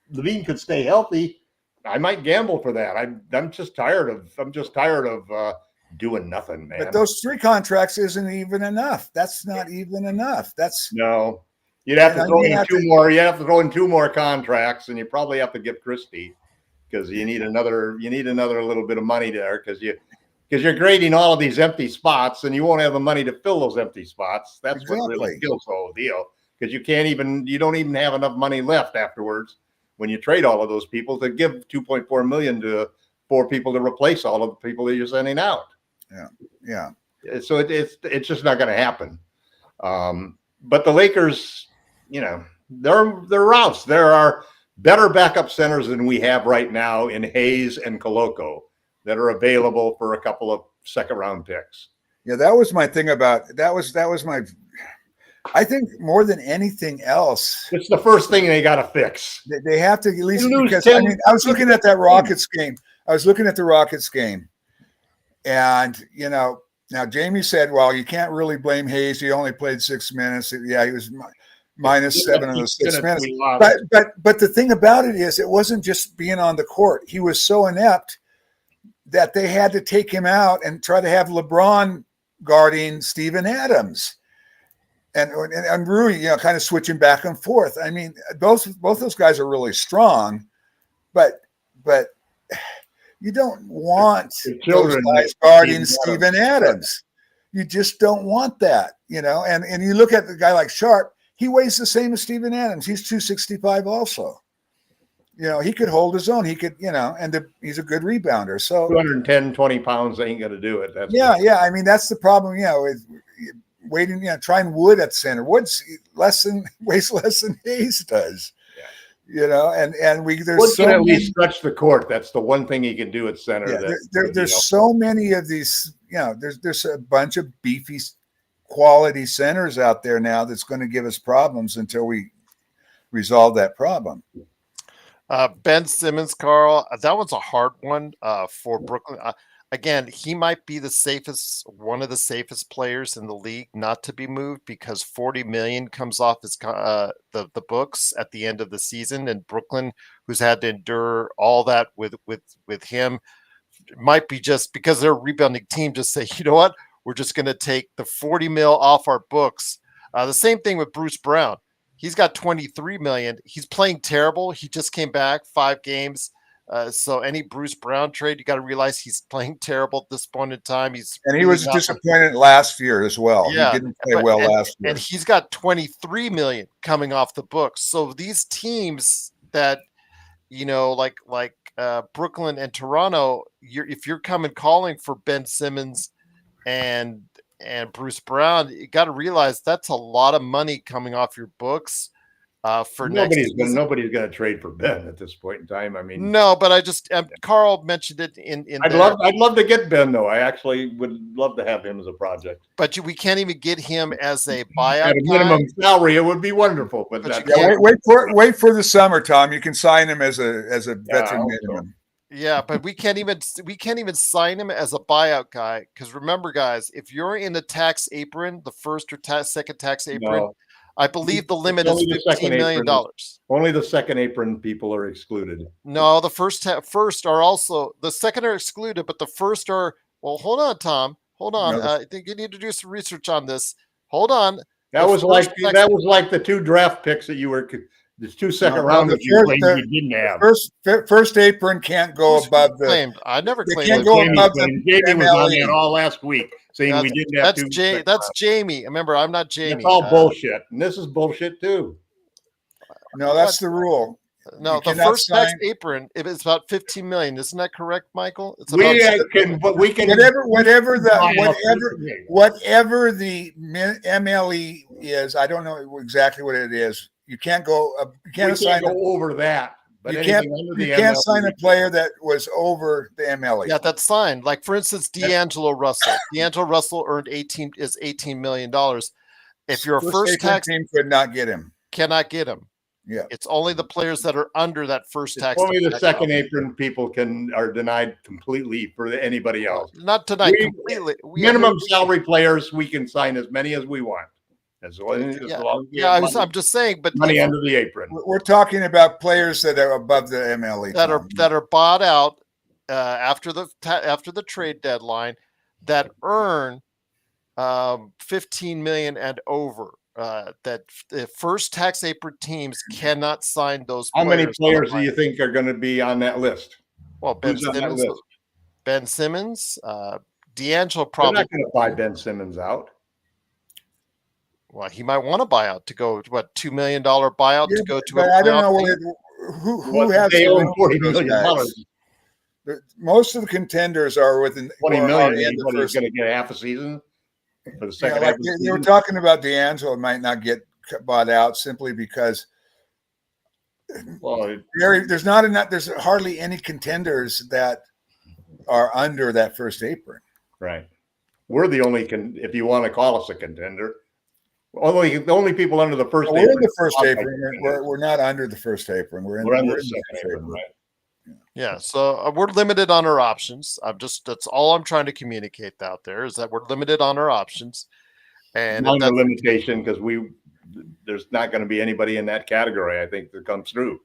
Levine could stay healthy, I might gamble for that. I'm just tired of doing nothing, man.
But those 3 contracts isn't even enough. That's not even enough.
No. You'd have to throw in 2 more. You have to throw in 2 more contracts, and you probably have to give Christie because you need another little bit of money there because you're grading all of these empty spots, and you won't have the money to fill those empty spots. That's exactly what really kills the whole deal because you don't even have enough money left afterwards when you trade all of those people to give $2.4 million to 4 people to replace all of the people that you're sending out.
Yeah.
So it's just not going to happen. But the Lakers, they're routes. There are better backup centers than we have right now in Hayes and Koloko that are available for a couple of second-round picks.
Yeah, that was my thing about that was my. I think more than anything else,
it's the first thing they got to fix.
They have to at least because I was looking at that Rockets game. And now Jamie said, "Well, you can't really blame Hayes. He only played 6 minutes. Yeah, he was minus 7 of those 6 minutes. But the thing about it is, it wasn't just being on the court. He was so inept that they had to take him out and try to have LeBron guarding Steven Adams, and Rui, kind of switching back and forth. I mean, both those guys are really strong, but you don't want those guys guarding Steven Adams. You just don't want that, And you look at the guy like Sharp. He weighs the same as Steven Adams. He's 265 also. He could hold his own. He could, and he's a good rebounder. So
210, 20 pounds ain't going to do it.
Yeah. I mean, that's the problem, with waiting, trying Wood at center. Wood's weighs less than Hayes does. And there's
Wood can at least stretch the court. That's the one thing he can do at center.
Yeah, there's so many of these, there's a bunch of beefy quality centers out there now that's going to give us problems until we resolve that problem.
Ben Simmons, Carl, that was a hard one for Brooklyn. Again, he might be one of the safest players in the league not to be moved because $40 million comes off his the books at the end of the season, and Brooklyn, who's had to endure all that with him, might be just because they're a rebounding team, just say, you know what, we're just going to take the $40 million off our books. The same thing with Bruce Brown. He's got $23 million. He's playing terrible. He just came back 5 games. So any Bruce Brown trade, you got to realize he's playing terrible at this point in time.
He was disappointed last year as well. Yeah, he didn't play well last year.
And he's got $23 million coming off the books. So these teams that like Brooklyn and Toronto, if you're coming calling for Ben Simmons and Bruce Brown, you got to realize that's a lot of money coming off your books for next season.
Nobody's gonna trade for Ben at this point in time. I mean,
no, but I just Carl mentioned it in
I'd love to get Ben though. I actually would love to have him as a project.
But we can't even get him as a buyout
At a minimum salary, it would be wonderful. But
wait for the summer, Tom. You can sign him as a veteran minimum.
Yeah, but we can't even sign him as a buyout guy, because remember, guys, if you're in the tax apron, the first or second tax apron, I believe the limit is $15 million.
Only the second apron people are excluded.
No, the first are also, the second are excluded, but the first are. Well, hold on, Tom. Hold on. I think you need to do some research on this. Hold on.
That was like the 2 draft picks that you were. There's 2 second rounders you didn't have.
First apron can't go above the.
Claimed. I never claimed.
Can't go above the.
Jamie was on that all last week saying we didn't have.
That's Jamie. Remember, I'm not Jamie.
It's all bullshit, and this is bullshit too.
No, that's the rule.
No, the first tax apron, if it's about 15 million, isn't that correct, Michael? It's
we can
whatever the MLE is. I don't know exactly what it is. You can't go. You can't
over that. But
you can't sign a player that was over the MLE.
Yeah, that's signed. Like, for instance, D'Angelo Russell. D'Angelo Russell earned $18 million. If you're a first tax
team, could not get him.
Cannot get him.
Yeah,
it's only the players that are under that first tax.
Only the second apron people are denied completely for anybody else.
Not tonight. Completely.
Minimum salary players, we can sign as many as we want.
I'm just saying, but
money under the apron.
We're talking about players that are above the MLE
that are bought out after the trade deadline, that earn 15 million and over. That the first tax apron teams cannot sign those.
How many players do you think are going to be on that list?
Well, Ben Simmons, D'Angelo probably.
They're not going to buy Ben Simmons out.
Well,
he might want to buy out to go $2 million buyout to go to.
But I don't know who has
$40 million.
Most of the contenders are within
20 million. He's going to get half a season for the second half.
They were talking about D'Angelo might not get bought out simply because there's hardly any contenders that are under that first apron.
Right. We're the only if you want to call us a contender. The only people under the first apron.
We're in the first apron. We're not under the first apron. We're in the second apron.
Right.
Yeah, so we're limited on our options. That's all I'm trying to communicate out there, is that we're limited on our options. And
not a limitation, because there's not going to be anybody in that category, I think, that comes through.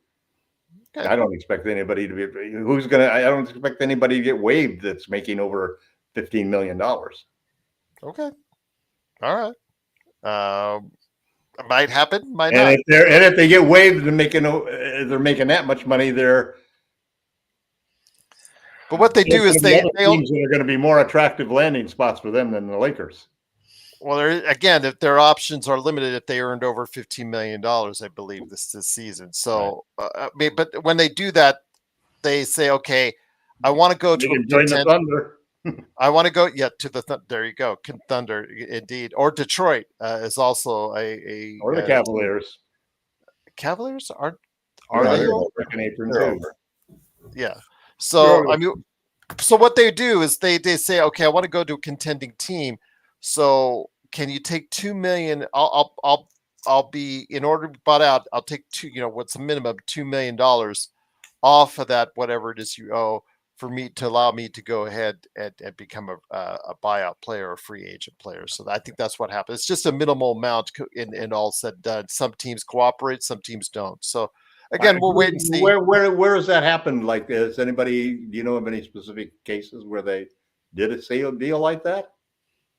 Okay. I don't expect anybody to be I don't expect anybody to get waived that's making over $15 million.
Okay. All right. Might happen, might
not.
And
if they get waived and they're making that much money, but
what they do is they
teams that are going to be more attractive landing spots for them than the Lakers.
Well, again, if their options are limited, if they earned over $15 million, I believe this season. So, right. But when they do that, they say, "Okay, I want to go to
the Thunder."
I want to go, to the there you go, Thunder, indeed, or Detroit is also a
or the Cavaliers.
Cavaliers are
they
over? Yeah. So so what they do is they say, "Okay, I want to go to a contending team. So can you take $2 million? I'll be, in order to be bought out, I'll take what's the minimum, $2 million off of that, whatever it is you owe, for me to allow me to go ahead and become a buyout player or free agent player." So I think that's what happens. It's just a minimal amount in all said and done. Some teams cooperate, some teams don't. So again, we'll wait and see.
Where has that happened? Like, do you know of any specific cases where they did a deal like that?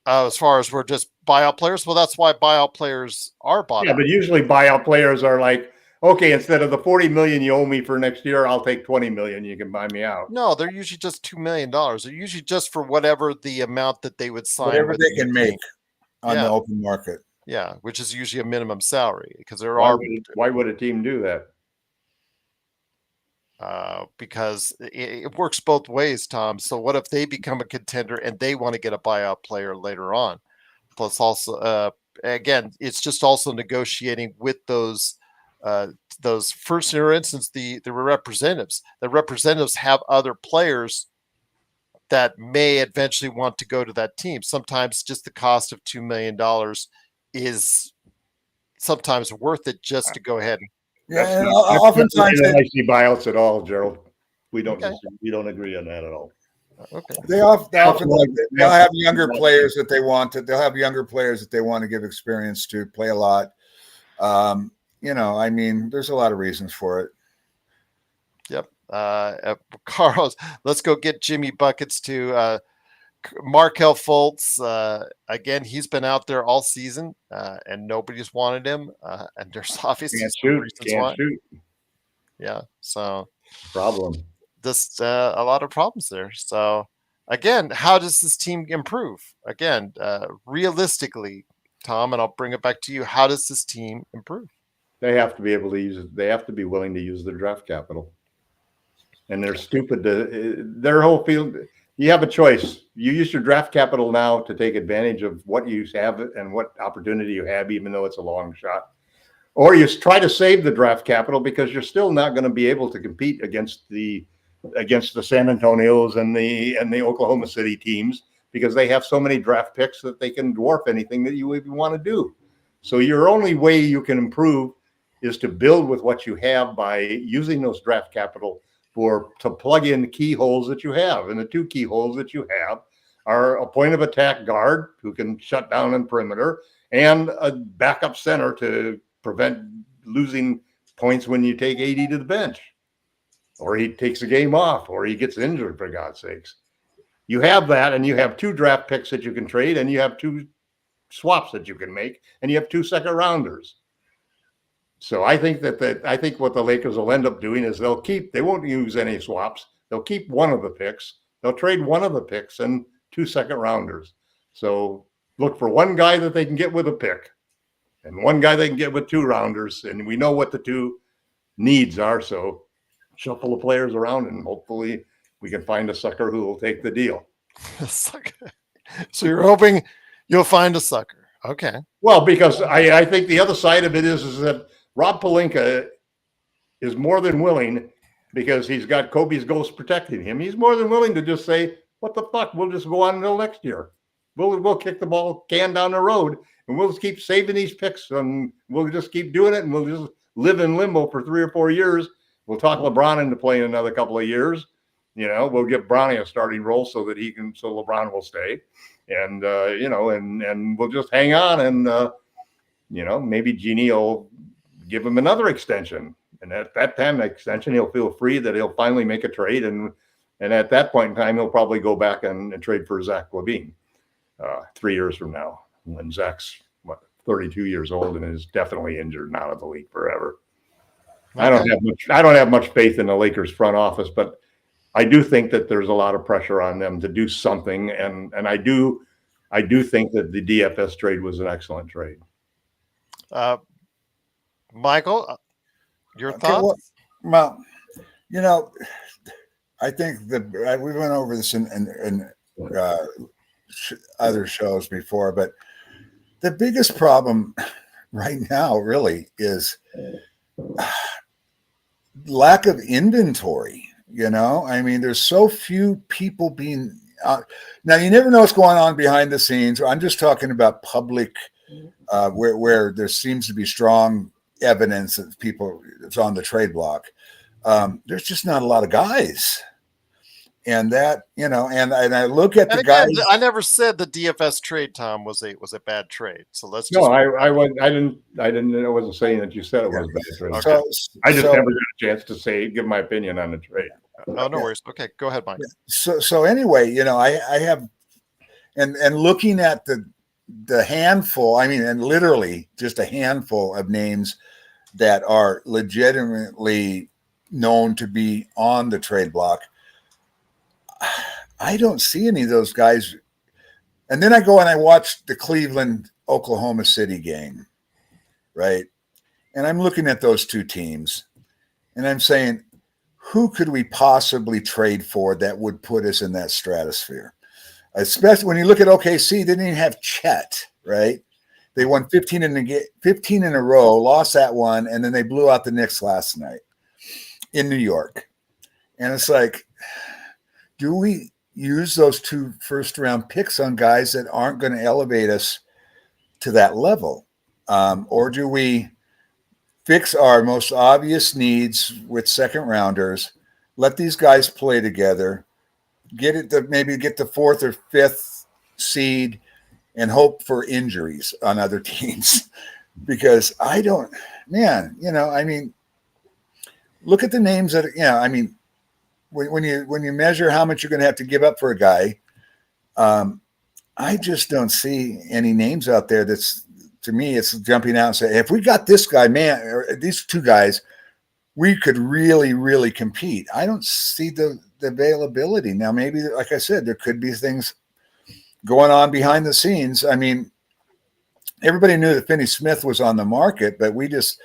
As far as we're just buyout players, well, that's why buyout players are bought out.
Yeah, but usually buyout players are like, "Okay, instead of the $40 million you owe me for next year, I'll take $20 million. You can buy me out."
No, they're usually just $2 million. They're usually just for whatever the amount that they would sign,
whatever they can make on the open market.
Yeah, which is usually a minimum salary, because
why would a team do that?
because it works both ways, Tom. So what if they become a contender and they want to get a buyout player later on? Plus, also, again, it's just also negotiating with those first in instance the representatives. The representatives have other players that may eventually want to go to that team. Sometimes just the cost of $2 million is sometimes worth it just to go ahead.
Yeah, and
That's
oftentimes
not IC buyouts at all, Gerald. We don't
Okay.
we don't agree on that at all.
Okay.
they often they'll have younger players that they want to. They'll have younger players that they want to give experience to play a lot. I mean, there's a lot of reasons for it.
Yep. Carlos, let's go get Jimmy Buckets to Markel Fultz. Again, he's been out there all season, and nobody's wanted him. And there's obviously some reasons why. Yeah. So
Problem.
just a lot of problems there. So again, how does this team improve? Again, realistically, Tom, and I'll bring it back to you. How does this team improve?
They have to be able to use it. They have to be willing to use their draft capital. And they're stupid their whole field. You have a choice. You use your draft capital now to take advantage of what you have and what opportunity you have, even though it's a long shot. Or you try to save the draft capital because you're still not going to be able to compete against the San Antonios and the Oklahoma City teams because they have so many draft picks that they can dwarf anything that you even want to do. So your only way you can improve is to build with what you have by using those draft capital to plug in the key holes that you have. And the two key holes that you have are a point of attack guard who can shut down in perimeter and a backup center to prevent losing points when you take 80 to the bench, or he takes a game off, or he gets injured, for God's sakes. You have that, and you have two draft picks that you can trade, and you have two swaps that you can make, and you have two second rounders. So I think I think what the Lakers will end up doing is they won't use any swaps. They'll keep one of the picks. They'll trade one of the picks and two second rounders. So look for one guy that they can get with a pick and one guy they can get with two rounders. And we know what the two needs are. So shuffle the players around and hopefully we can find a sucker who will take the deal.
So you're hoping you'll find a sucker. Okay.
Well, because I think the other side of it is that Rob Pelinka is more than willing, because he's got Kobe's ghost protecting him. He's more than willing to just say, what the fuck? We'll just go on until next year. We'll kick the ball can down the road and we'll just keep saving these picks and we'll just keep doing it and we'll just live in limbo for 3 or 4 years. We'll talk LeBron into playing another couple of years. We'll give Bronny a starting role so LeBron will stay. And, and we'll just hang on and, maybe Jeannie will give him another extension. And at that time extension, he'll feel free that he'll finally make a trade. And at that point in time, he'll probably go back and trade for Zach LaVine 3 years from now, when Zach's 32 years old and is definitely injured and out of the league forever. Okay. I don't have much faith in the Lakers front office, but I do think that there's a lot of pressure on them to do something. And I do think that the DFS trade was an excellent trade.
Michael, your thoughts?
Well, I think that we went over this in other shows before, but the biggest problem right now really is lack of inventory. I mean, there's so few people being now. You never know what's going on behind the scenes. I'm just talking about public, where there seems to be strong evidence that it's on the trade block. There's just not a lot of guys, and that and I look at the guys.
I never said the DFS trade, Tom, was a bad trade. So let's just.
No, I wasn't saying that you said it was a bad trade. Okay. I just never got a chance to give my opinion on the trade.
Oh, no worries. Okay, go ahead, Mike.
So anyway, I have, and looking at the handful, I mean, and literally just a handful of names that are legitimately known to be on the trade block. I don't see any of those guys. And then I go and I watch the Cleveland Oklahoma City game, right? And I'm looking at those two teams and I'm saying, who could we possibly trade for that would put us in that stratosphere? Especially when you look at OKC, they didn't even have Chet, right? They won 15 in a row, lost that one, and then they blew out the Knicks last night in New York. And it's like, do we use those 2 first-round picks on guys that aren't going to elevate us to that level? Or do we fix our most obvious needs with second rounders, let these guys play together, maybe get the 4th or 5th seed, and hope for injuries on other teams? Because look at the names that, when you measure how much you're going to have to give up for a guy, I just don't see any names out there that's, to me, it's jumping out and saying, if we got this guy, man, or these 2 guys, we could really, really compete. I don't see the availability. Now, maybe, like I said, there could be things going on behind the scenes. I mean, everybody knew that Finney Smith was on the market, but we just,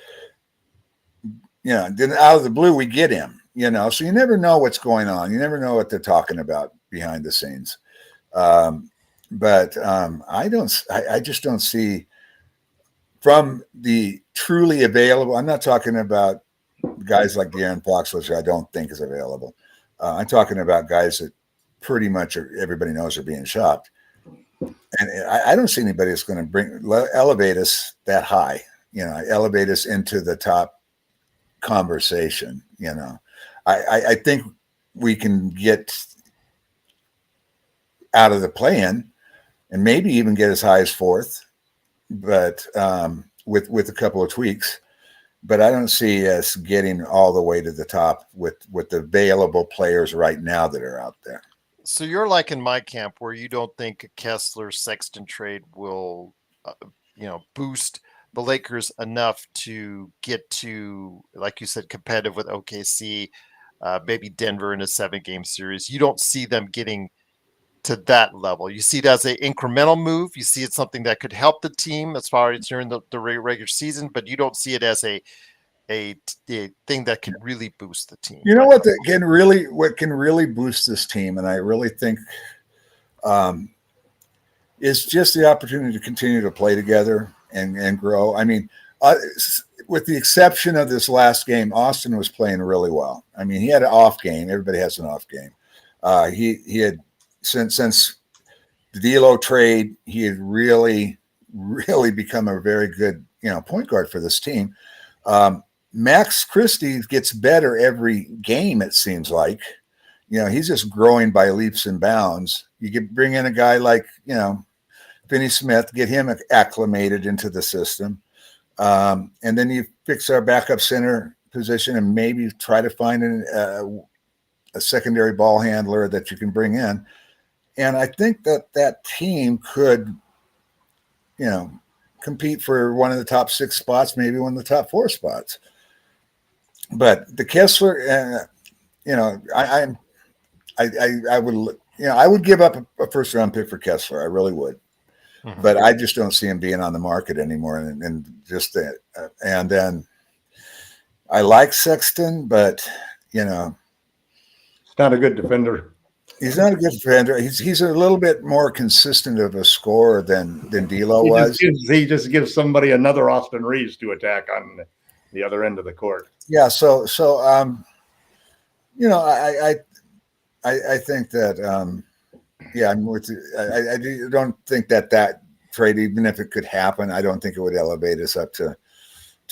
then out of the blue, we get him, so you never know what's going on. You never know what they're talking about behind the scenes. I just don't see from the truly available. I'm not talking about guys like De'Aaron Fox, which I don't think is available. I'm talking about guys that pretty much everybody knows are being shopped. And I don't see anybody that's going to elevate us that high, elevate us into the top conversation. I think we can get out of the play-in and maybe even get as high as 4th, but with a couple of tweaks. But I don't see us getting all the way to the top with the available players right now that are out there.
So you're like in my camp where you don't think a Kessler Sexton trade will, boost the Lakers enough to get to, like you said, competitive with OKC, maybe Denver in a 7-game series. You don't see them getting to that level. You see it as an incremental move. You see it something that could help the team as far as during the regular season, but you don't see it as a thing that can really boost the team.
You know what can really boost this team, and I really think is just the opportunity to continue to play together and grow. I mean, with the exception of this last game, Austin was playing really well. I mean, he had an off game. Everybody has an off game. He had since the D'Lo trade, he had really, really become a very good, point guard for this team. Max Christie gets better every game, it seems like. He's just growing by leaps and bounds. You could bring in a guy like, Finney Smith, get him acclimated into the system. And then you fix our backup center position and maybe try to find a secondary ball handler that you can bring in. And I think that team could, compete for one of the top 6 spots, maybe one of the top 4 spots. But the Kessler, I would give up a first-round pick for Kessler. I really would. Mm-hmm. But I just don't see him being on the market anymore. And then I like Sexton, but
he's not a good defender.
He's not a good defender. He's a little bit more consistent of a scorer than D'Lo was.
He just gives somebody another Austin Reeves to attack on the other end of the court.
Yeah. So I think that I'm with you. I don't think that trade, even if it could happen, I don't think it would elevate us up to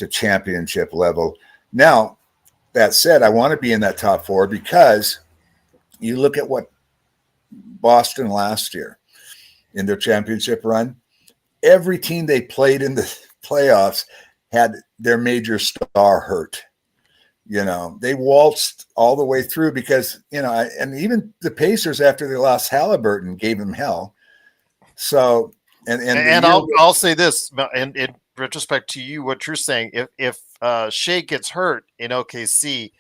championship level. Now, that said, I want to be in that top 4 because you look at what Boston last year in their championship run, every team they played in the playoffs had their major star hurt. They waltzed all the way through because, and even the Pacers after they lost Halliburton gave them hell. So, and
I'll say this, and in retrospect to you, what you're saying, if Shea gets hurt in OKC,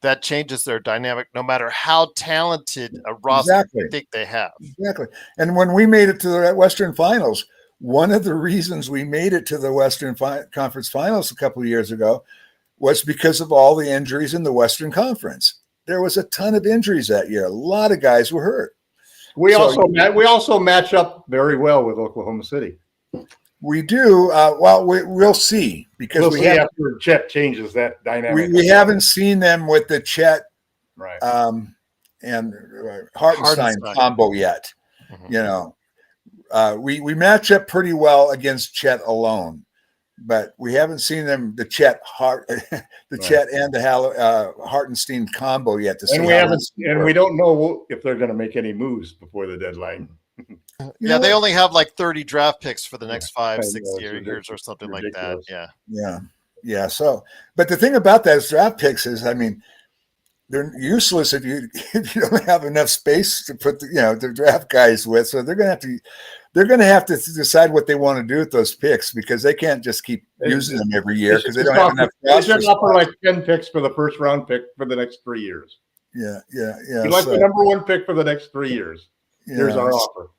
that changes their dynamic, no matter how talented a roster you think they have.
Exactly. And when we made it to the Western Finals, one of the reasons we made it to the Western Conference Finals a couple of years ago was because of all the injuries in the Western Conference. there was a ton of injuries that year. A lot of guys were hurt.
We
So-
also match up very well with Oklahoma City.
We do. Well, we'll see because
We'll
we
see
haven't,
after Chet changes that dynamic.
we haven't seen them with the Chet
Right.
and Hartenstein combo yet.
Mhm.
You know, we match up pretty well against Chet alone, but we haven't seen them the Chet Chet and the Hartenstein combo yet.
And we don't know if they're going to make any moves before the deadline.
Yeah, they only have like 30 draft picks for the next 5,
I
6
know, it's
years or something like that.
ridiculous.
Yeah.
Yeah. So, but the thing about those draft picks is, I mean, they're useless if you don't have enough space to put the draft guys with. So they're going to have to decide what they want to do with those picks because they can't just keep using them every year because they don't have enough.
They should offer like 10 picks for the first round pick for the next 3 years.
Yeah.
You like the number 1 pick for the next 3 years. Here's our offer.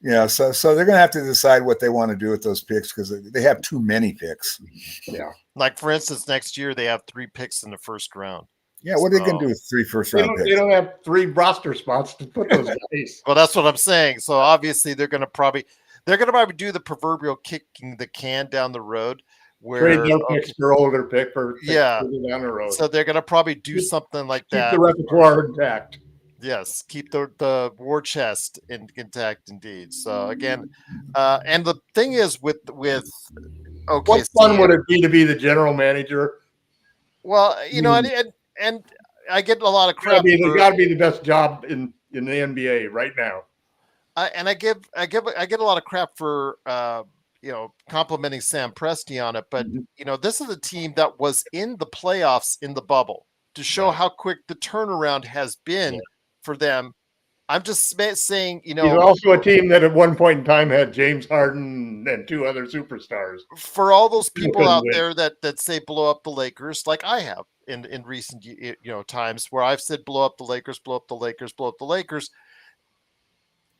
Yeah, so they're going to have to decide what they want to do with those picks because they have too many picks.
Yeah.
Like for instance, next year they have 3 picks in the first round.
Yeah, what are they going to do with 3 first-round picks?
They don't have 3 roster spots to put those guys.
Well, that's what I'm saying. So obviously they're going to probably do the proverbial kicking the can down the road. Where
Trade their picks for older pick for
Yeah.
down the road.
So they're going to probably do something like
Keep
that.
the repertoire intact.
Yes, keep the war chest intact indeed. So again, and the thing is with OKC,
What fun would it be to be the general manager?
Well, you know, and I get a lot of crap.
It's got to be the best job in the NBA right now.
I get a lot of crap for complimenting Sam Presti on it, but this is a team that was in the playoffs in the bubble to show how quick the turnaround has been for them. I'm just saying,
he's also a team that at one point in time had James Harden and 2 other superstars.
For all those people out there that say blow up the Lakers, like I have in recent times where I've said blow up the Lakers, blow up the Lakers, blow up the Lakers.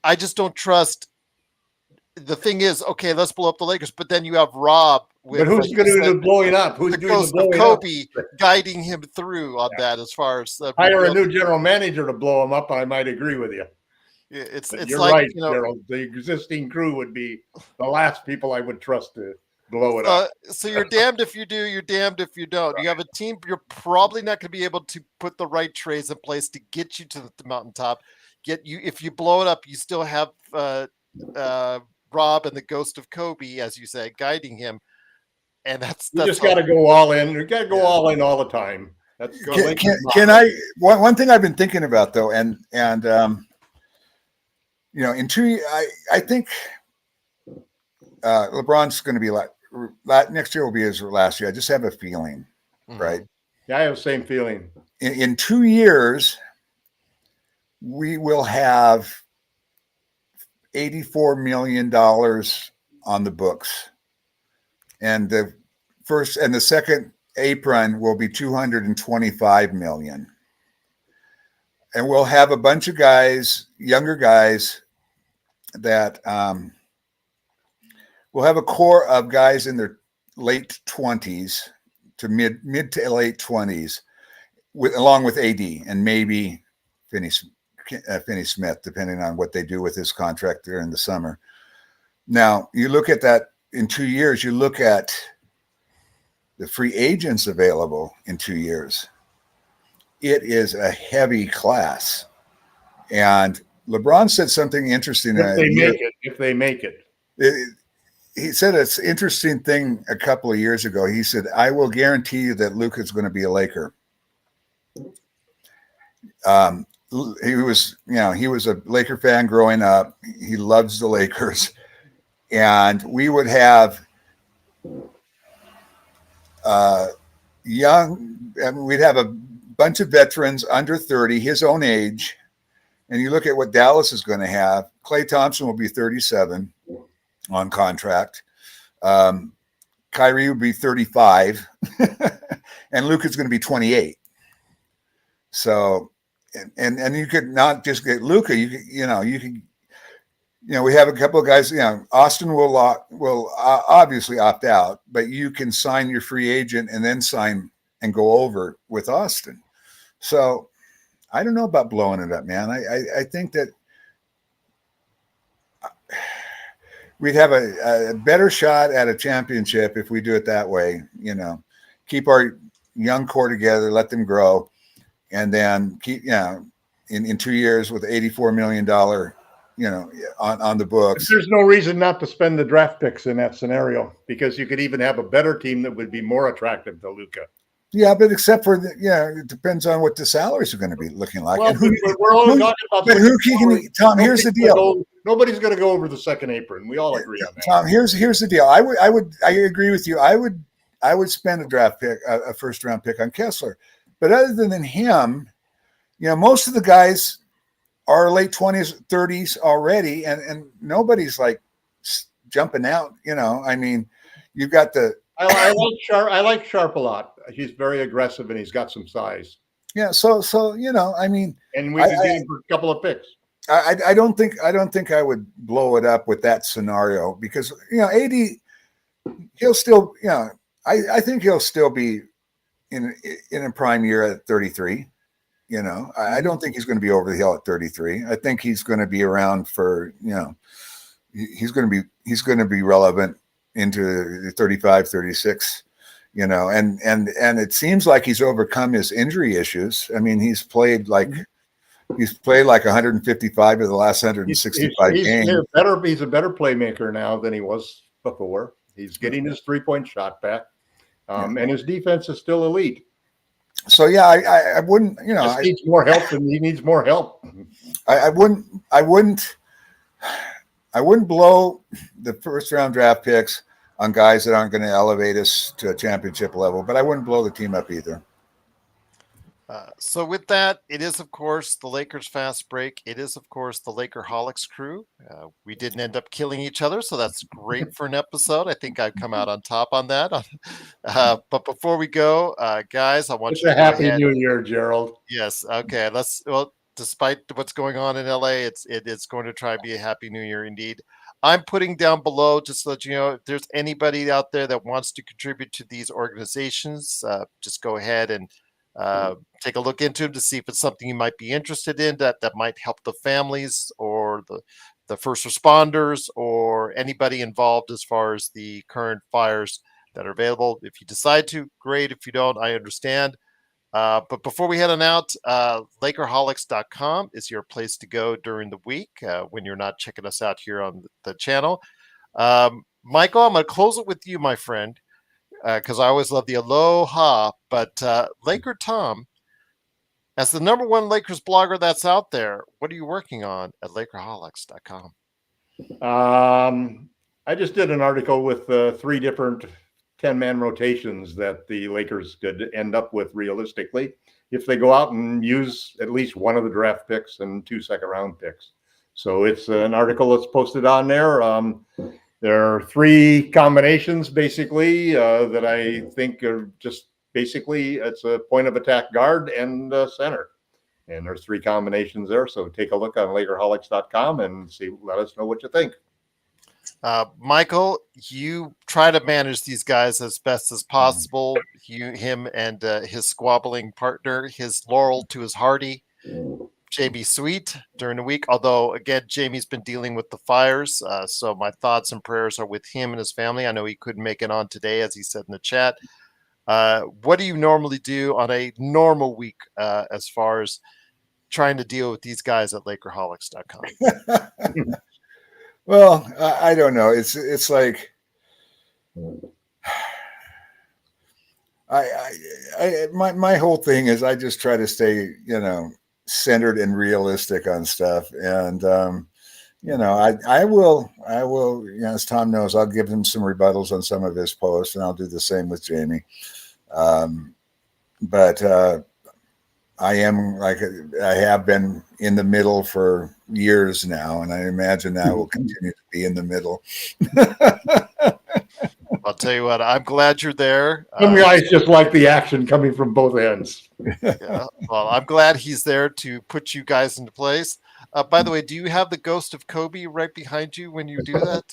I just don't trust. The thing is, okay, let's blow up the Lakers, but then you have Rob.
But who's going to do the blowing up? Who's doing the blowing
Kobe
up?
guiding him through on that as far as
hire a new general manager to blow him up. I might agree with you.
It's
you're
like
right, Gerald. The existing crew would be the last people I would trust to blow it up.
So you're damned if you do, you're damned if you don't. Right. You have a team. You're probably not going to be able to put the right trades in place to get you to the mountaintop. If you blow it up, you still have Rob and the ghost of Kobe, as you say, guiding him. And that's
just got to go all in. You got to go all in all the time. That's
can I? One thing I've been thinking about though, and in 2 I think LeBron's going to be like next year will be his last year. I just have a feeling, right?
Yeah, I have the same feeling.
In 2 years, we will have $84 million on the books. And the first and the second apron will be $225 million. And we'll have a bunch of guys, younger guys, that we'll have a core of guys in their late 20s to mid to late 20s, along with AD and maybe Finney Smith, depending on what they do with his contract there in the summer. Now, you look at that in 2 years, you look at the free agents available in 2 years. It is a heavy class. And LeBron said something interesting.
If they make it.
He said it's an interesting thing a couple of years ago. He said, I will guarantee you that Luka's going to be a Laker. He was a Laker fan growing up. He loves the Lakers. And we would have we'd have a bunch of veterans under 30, his own age. And you look at what Dallas is going to have. Klay Thompson will be 37 on contract. Kyrie would be 35. And Luka's going to be 28. So, and you could not just get Luka. We have a couple of guys. Austin will obviously opt out, but you can sign your free agent and then sign and go over with Austin. So I don't know about blowing it up, man. I think that we'd have a better shot at a championship if we do it that way. You know, keep our young core together, let them grow, and then keep, in 2 years with $84 million, on the books.
There's no reason not to spend the draft picks in that scenario, because you could even have a better team that would be more attractive to Luka.
Yeah, but except for it depends on what the salaries are going to be looking like.
Well,
And who,
we're only talking about.
but who can Tom? Here's the deal.
Nobody's going to go over the second apron. We all agree on that.
Tom, here's the deal. I agree with you. I would spend a draft pick, a first round pick on Kessler, but other than him, most of the guys are late 20s, 30s already, and nobody's like jumping out. I mean, you've got the.
I like Sharp a lot. He's very aggressive and he's got some size.
Yeah, so I mean,
and we could get him for a couple of picks.
I don't think I would blow it up with that scenario, because AD, he'll still I think he'll still be in a prime year at 33. I don't think he's going to be over the hill at 33. I think he's going to be around for he's going to be relevant into 35, 36. And it seems like he's overcome his injury issues. I mean, he's played like 155 of the last 165 games.
He's a better playmaker now than he was before. He's getting his 3-point shot back, and his defense is still elite.
So yeah, I wouldn't.
He needs more help, and he needs more help.
I wouldn't blow the first round draft picks on guys that aren't going to elevate us to a championship level, but I wouldn't blow the team up either.
So with that, it is, of course, the Lakers Fast Break. It is, of course, the Lakerholics crew. We didn't end up killing each other, so that's great for an episode. I think I've come out on top on that. But before we go, guys, I want you to
Happy New Year, Gerald.
Yes. Okay. Despite what's going on in LA, it's going to try to be a Happy New Year indeed. I'm putting down below, just to let you know, if there's anybody out there that wants to contribute to these organizations, just go ahead and take a look into them to see if it's something you might be interested in that might help the families or the first responders or anybody involved as far as the current fires that are available. If you decide to, great. If you don't, I understand. But before we head on out, Lakerholics.com is your place to go during the week when you're not checking us out here on the channel. Michael, I'm going to close it with you, my friend, because I always love the aloha. But Laker Tom, as the #1 Lakers blogger that's out there, what are you working on at Lakerholics.com?
I just did an article with 3 different 10-man rotations that the Lakers could end up with realistically if they go out and use at least one of the draft picks and 2 second-round picks. So it's an article that's posted on there. There are 3 combinations basically that I think are just basically it's a point of attack guard and center. And there's 3 combinations there. So take a look on Lakerholics.com and let us know what you think.
Michael, you try to manage these guys as best as possible. Him and his squabbling partner, his Laurel to his Hardy, Jamie Sweet during the week. Although, again, Jamie's been dealing with the fires. So my thoughts and prayers are with him and his family. I know he couldn't make it on today, as he said in the chat. What do you normally do on a normal week as far as trying to deal with these guys at Lakerholics.com?
Well, I don't know. It's like my whole thing is I just try to stay, centered and realistic on stuff. And, I will, as Tom knows, I'll give him some rebuttals on some of his posts, and I'll do the same with Jamie. But I am, like I have been, in the middle for years now, and I imagine I will continue to be in the middle.
I'll tell you what, I'm glad you're there.
Some guys just like the action coming from both ends.
Yeah, well, I'm glad he's there to put you guys into place. By the way, do you have the ghost of Kobe right behind you when you do that?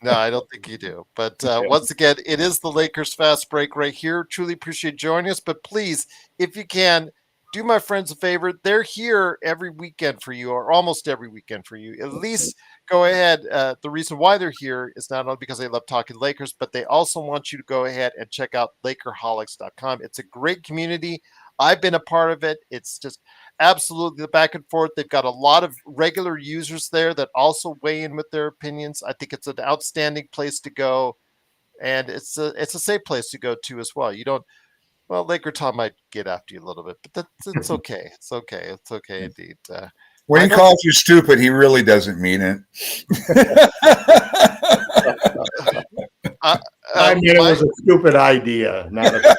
No, I don't think you do. But once again, it is the Lakers Fast Break right here. Truly appreciate joining us. But please, if you can, do my friends a favor. They're here every weekend for you, or almost every weekend for you. At least go ahead. The reason why they're here is not only because they love talking Lakers, but they also want you to go ahead and check out Lakerholics.com. It's a great community. I've been a part of it. It's just absolutely the back and forth. They've got a lot of regular users there that also weigh in with their opinions. I think it's an outstanding place to go, and it's a safe place to go to as well. You don't. Well, Laker Tom might get after you a little bit, but it's okay. It's okay. It's okay indeed.
When he calls you stupid, he really doesn't mean it.
I mean, it was a stupid idea, not a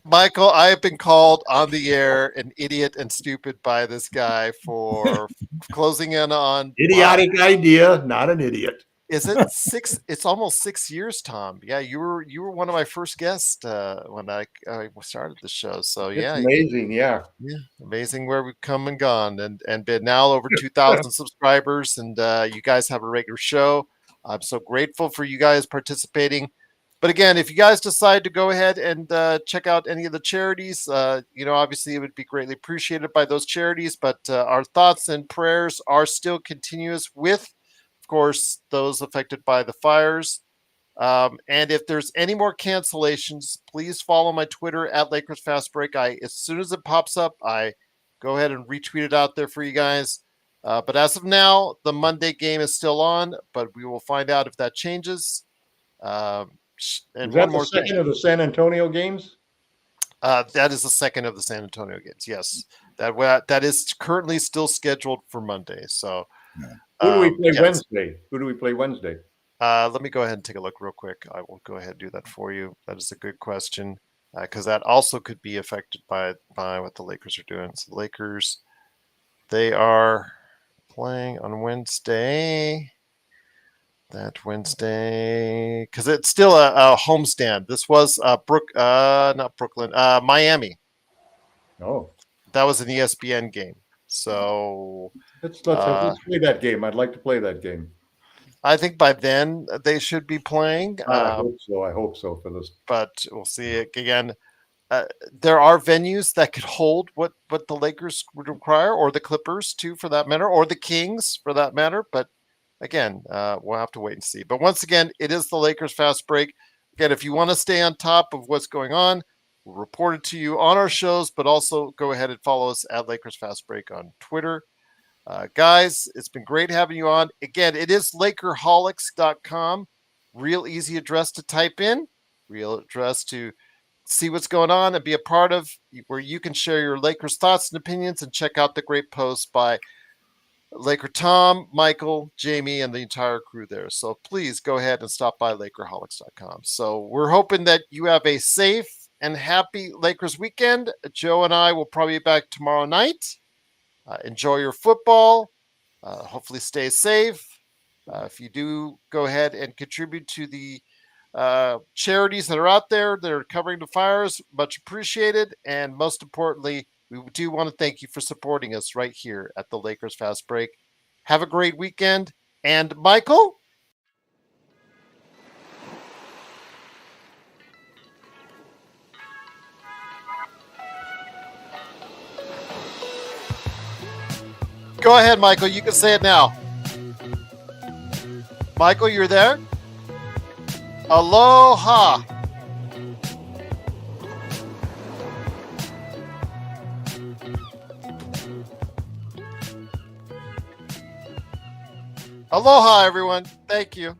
Michael, I have been called on the air an idiot and stupid by this guy for closing in on
idiotic idea, not an idiot.
Is it 6? It's almost 6 years, Tom. Yeah, you were one of my first guests when I started the show. So
it's amazing, yeah,
amazing where we've come and gone, and been now over 2,000 subscribers, and you guys have a regular show. I'm so grateful for you guys participating. But again, if you guys decide to go ahead and check out any of the charities, obviously it would be greatly appreciated by those charities. But our thoughts and prayers are still continuous with, of course, those affected by the fires. And if there's any more cancellations, please follow my Twitter at Lakers Fast Break. As soon as it pops up, I go ahead and retweet it out there for you guys. But as of now, the Monday game is still on, but we will find out if that changes. And
is that the second of the San Antonio games?
That is the second of the San Antonio games. Yes, that is currently still scheduled for Monday. So,
who do we play Wednesday? Who do we play Wednesday?
Let me go ahead and take a look real quick. I will go ahead and do that for you. That is a good question, because that also could be affected by what the Lakers are doing. So the Lakers, they are playing on Wednesday. That Wednesday, because it's still a homestand. This was not Brooklyn, Miami.
Oh,
that was an ESPN game. So
let's play that game. I'd like to play that game.
I think by then they should be playing.
I hope so for this.
But we'll see again. There are venues that could hold what the Lakers would require, or the Clippers too, for that matter, or the Kings for that matter. But again, we'll have to wait and see. But once again, it is the Lakers Fast Break. Again, if you want to stay on top of what's going on, we'll report it to you on our shows, but also go ahead and follow us at Lakers Fast Break on Twitter. Guys, it's been great having you on. Again, it is Lakerholics.com. Real easy address to type in, real address to see what's going on and be a part of, where you can share your Lakers thoughts and opinions and check out the great posts by Laker Tom, Michael, Jamie, and the entire crew there. So please go ahead and stop by Lakerholics.com. So we're hoping that you have a safe and happy Lakers weekend. Joe and I will probably be back tomorrow night. Enjoy your football. Hopefully stay safe. If you do, go ahead and contribute to the charities that are out there that are covering the fires. Much appreciated. And most importantly, we do want to thank you for supporting us right here at the Lakers Fast Break. Have a great weekend. And Michael? Go ahead, Michael. You can say it now. Michael, you're there? Aloha. Aloha, everyone. Thank you.